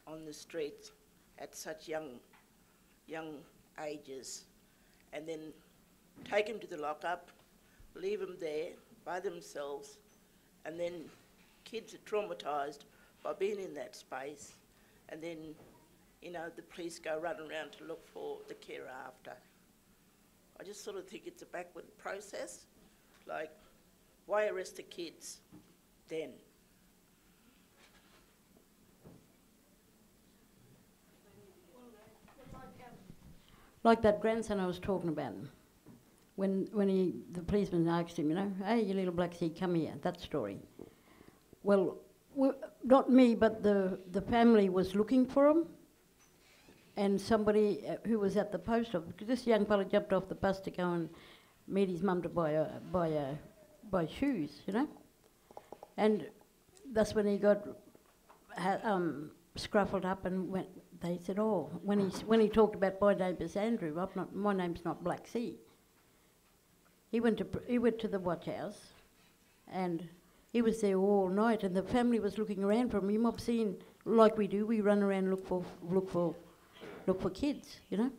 Speaker 12: on the streets at such young ages and then take them to the lockup, leave them there by themselves, and then kids are traumatised by being in that space, and then, the police go running around to look for the carer after? I just sort of think it's a backward process. Like, why arrest the kids then?
Speaker 5: Like that grandson I was talking about, when the policeman asked him, hey, you little black seed, come here, that story. Well, not me, but the family was looking for him, and somebody who was at the post office, because this young fella jumped off the bus to go and meet his mum to buy shoes, and that's when he got scruffled up and they said, oh, when he talked about my neighbour's Andrew, my name's not Black Sea. He went to the watch house, and he was there all night, and the family was looking around for him. You might have seen, like we do, we run around and look for kids, you know.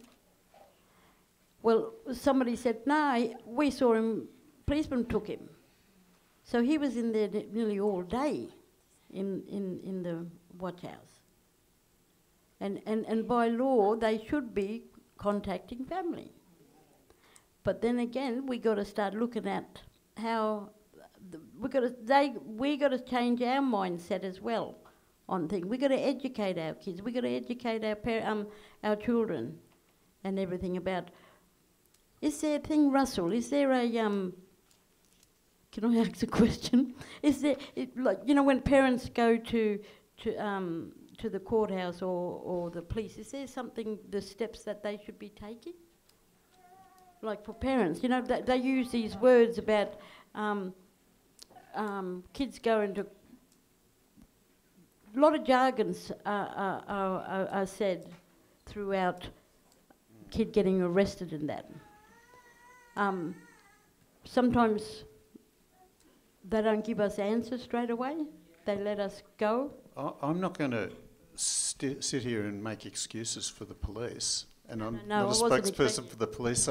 Speaker 5: Well, somebody said, no, we saw him. Policeman took him, so he was in there nearly all day, in the watch house. And by law, they should be contacting family. But then again, we got to start looking at how we got to change our mindset as well on things. We got to educate our kids. We got to educate our children, and everything about. Is there a thing, Russell? Is there a Can I ask a question? Is there like when parents go to the courthouse or the police? Is there something, the steps that they should be taking? Like for parents, they use these words about kids going to. A lot of jargons are said throughout kid getting arrested and that. Sometimes they don't give us answers straight away. They let us go.
Speaker 6: I'm not going to sit here and make excuses for the police, and I'm
Speaker 5: no,
Speaker 6: not a spokesperson for the police.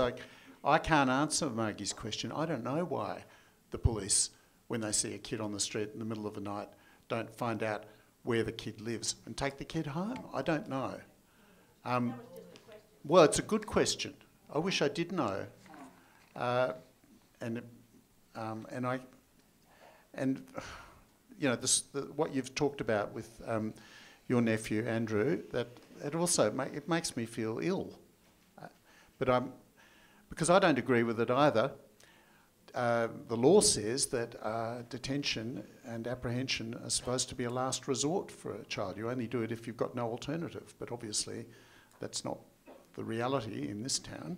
Speaker 6: I can't answer Margie's question. I don't know why the police, when they see a kid on the street in the middle of the night, don't find out where the kid lives and take the kid home. I don't know. Well, it's a good question. I wish I did know. What you've talked about with your nephew Andrew, that it also it makes me feel ill. Because I don't agree with it either. The law says that detention and apprehension are supposed to be a last resort for a child. You only do it if you've got no alternative, but obviously that's not the reality in this town.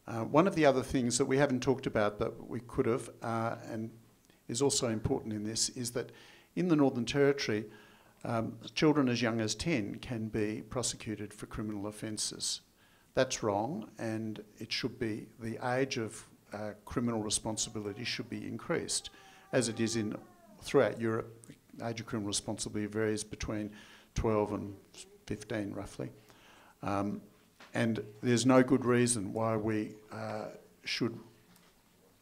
Speaker 6: One of the other things that we haven't talked about but we could have, and is also important in this, is that in the Northern Territory, children as young as 10 can be prosecuted for criminal offences. That's wrong, and it should be, the age of criminal responsibility should be increased, as it is throughout Europe. The age of criminal responsibility varies between 12 and 15, roughly. And there's no good reason why we should,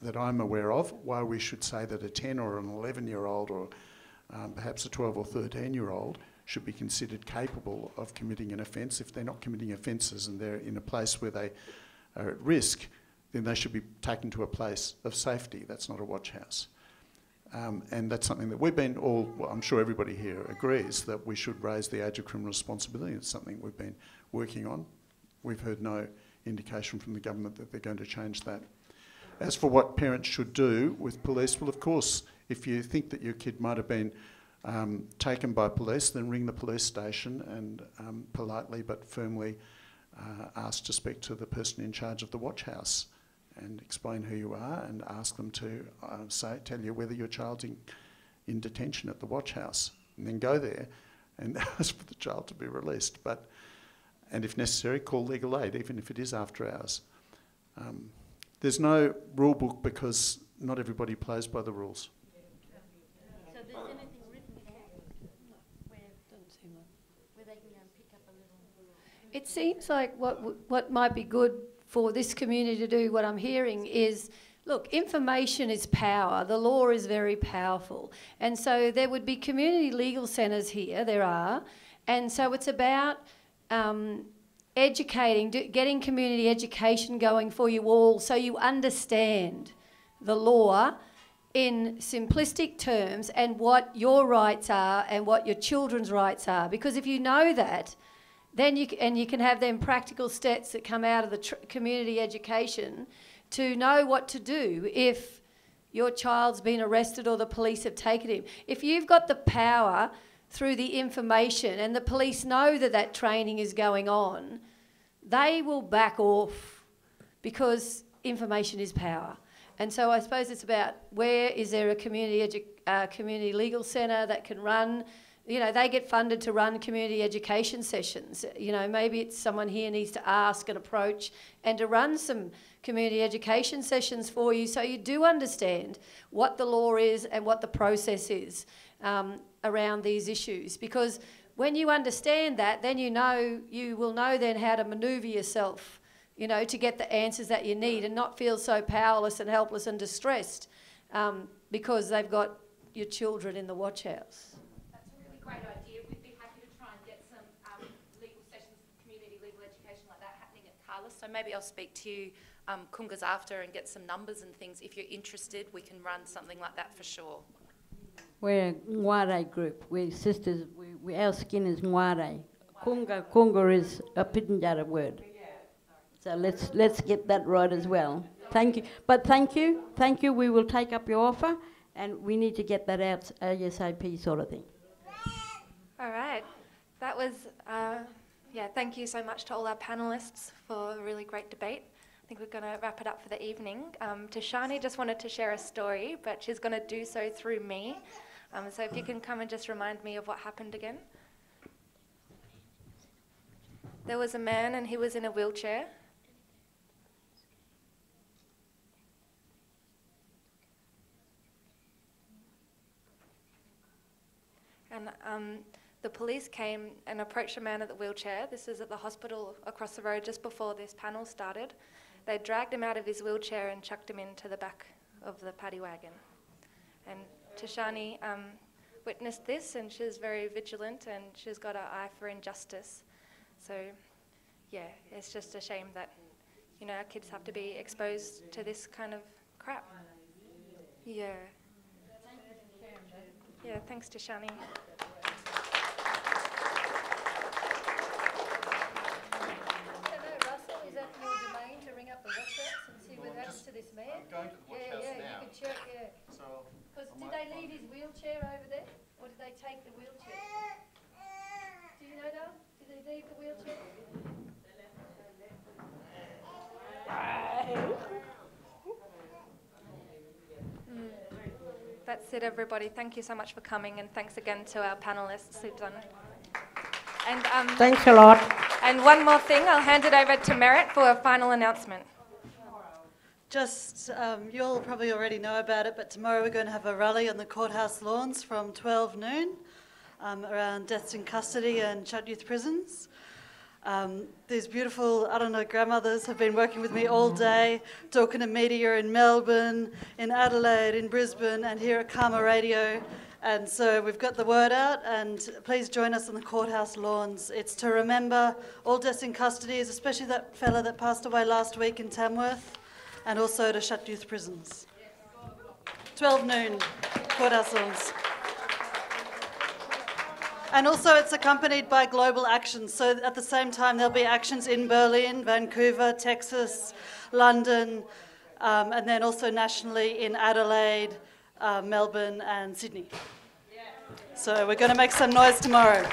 Speaker 6: that I'm aware of, why we should say that a 10 or an 11-year-old or perhaps a 12 or 13-year-old should be considered capable of committing an offence. If they're not committing offences and they're in a place where they are at risk, then they should be taken to a place of safety. That's not a watch house. And that's something that we've been I'm sure everybody here agrees that we should raise the age of criminal responsibility. It's something we've been working on. We've heard no indication from the government that they're going to change that. As for what parents should do with police, well, of course, if you think that your kid might have been taken by police, then ring the police station and politely but firmly ask to speak to the person in charge of the watch house and explain who you are and ask them to tell you whether your child's in detention at the watch house, and then go there and ask for the child to be released. And if necessary, call legal aid, even if it is after hours. There's no rule book because not everybody plays by the rules.
Speaker 5: So there's anything written where they can go and pick up a little...
Speaker 7: It seems like what might be good for this community to do, what I'm hearing is, look, information is power. The law is very powerful. And so there would be community legal centres here, there are, and so it's about educating, getting community education going for you all so you understand the law in simplistic terms and what your rights are and what your children's rights are. Because if you know that, then you can have them practical steps that come out of the community education to know what to do if your child's been arrested or the police have taken him. If you've got the power through the information and the police know that that training is going on, they will back off because information is power. And so I suppose it's about where is there a community legal centre that can run you know, they get funded to run community education sessions. You know, maybe it's someone here needs to ask and approach and to run some community education sessions for you so you do understand what the law is and what the process is around these issues. Because when you understand that, then you will know then how to manoeuvre yourself, you know, to get the answers that you need and not feel so powerless and helpless and distressed because they've got your children in the watch house.
Speaker 9: That's a really great idea. We'd be happy to try and get some legal sessions, community legal education like that happening at Carlos. So maybe I'll speak to you Kungas after and get some numbers and things. If you're interested, we can run something like that for sure.
Speaker 5: We're a Ngware group. We're sisters. Our skin is Ngware. Kunga is a Pitjantjatjara word. So let's get that right as well. Thank you. But thank you. We will take up your offer, and we need to get that out ASAP sort of thing.
Speaker 1: All right. That was, thank you so much to all our panellists for a really great debate. I think we're going to wrap it up for the evening. Tashani just wanted to share a story, but she's going to do so through me. So if you can come and just remind me of what happened again. There was a man and he was in a wheelchair. And the police came and approached a man at the wheelchair. This is at the hospital across the road just before this panel started. They dragged him out of his wheelchair and chucked him into the back of the paddy wagon. And Tashani witnessed this, and she's very vigilant, and she's got an eye for injustice. So, yeah, it's just a shame that, you know, our kids have to be exposed to this kind of crap. Yeah. Yeah, thanks to Shani.
Speaker 7: Russell, is that your domain to ring up the watch house and see whether that's to this man?
Speaker 6: I'm going to the watch house now.
Speaker 7: You could check,
Speaker 6: So
Speaker 7: Because did they leave his wheelchair over there, or did they take the wheelchair? Do you know, Dale? Did they leave the wheelchair?
Speaker 1: That's it, everybody. Thank you so much for coming, and thanks again to our panellists who've done. And
Speaker 4: thanks a lot.
Speaker 1: And one more thing, I'll hand it over to Merritt for a final announcement.
Speaker 13: Just, you all probably already know about it, but tomorrow we're going to have a rally on the courthouse lawns from 12 noon around deaths in custody and shut youth prisons. These beautiful, grandmothers have been working with me all day, talking to media in Melbourne, in Adelaide, in Brisbane, and here at Karma Radio. And so we've got the word out, and please join us on the courthouse lawns. It's to remember all deaths in custody, especially that fella that passed away last week in Tamworth, and also to shut youth prisons. 12 noon, courthouse lawns. And also it's accompanied by global actions. So at the same time, there'll be actions in Berlin, Vancouver, Texas, London, and then also nationally in Adelaide, Melbourne and Sydney. So we're going to make some noise tomorrow.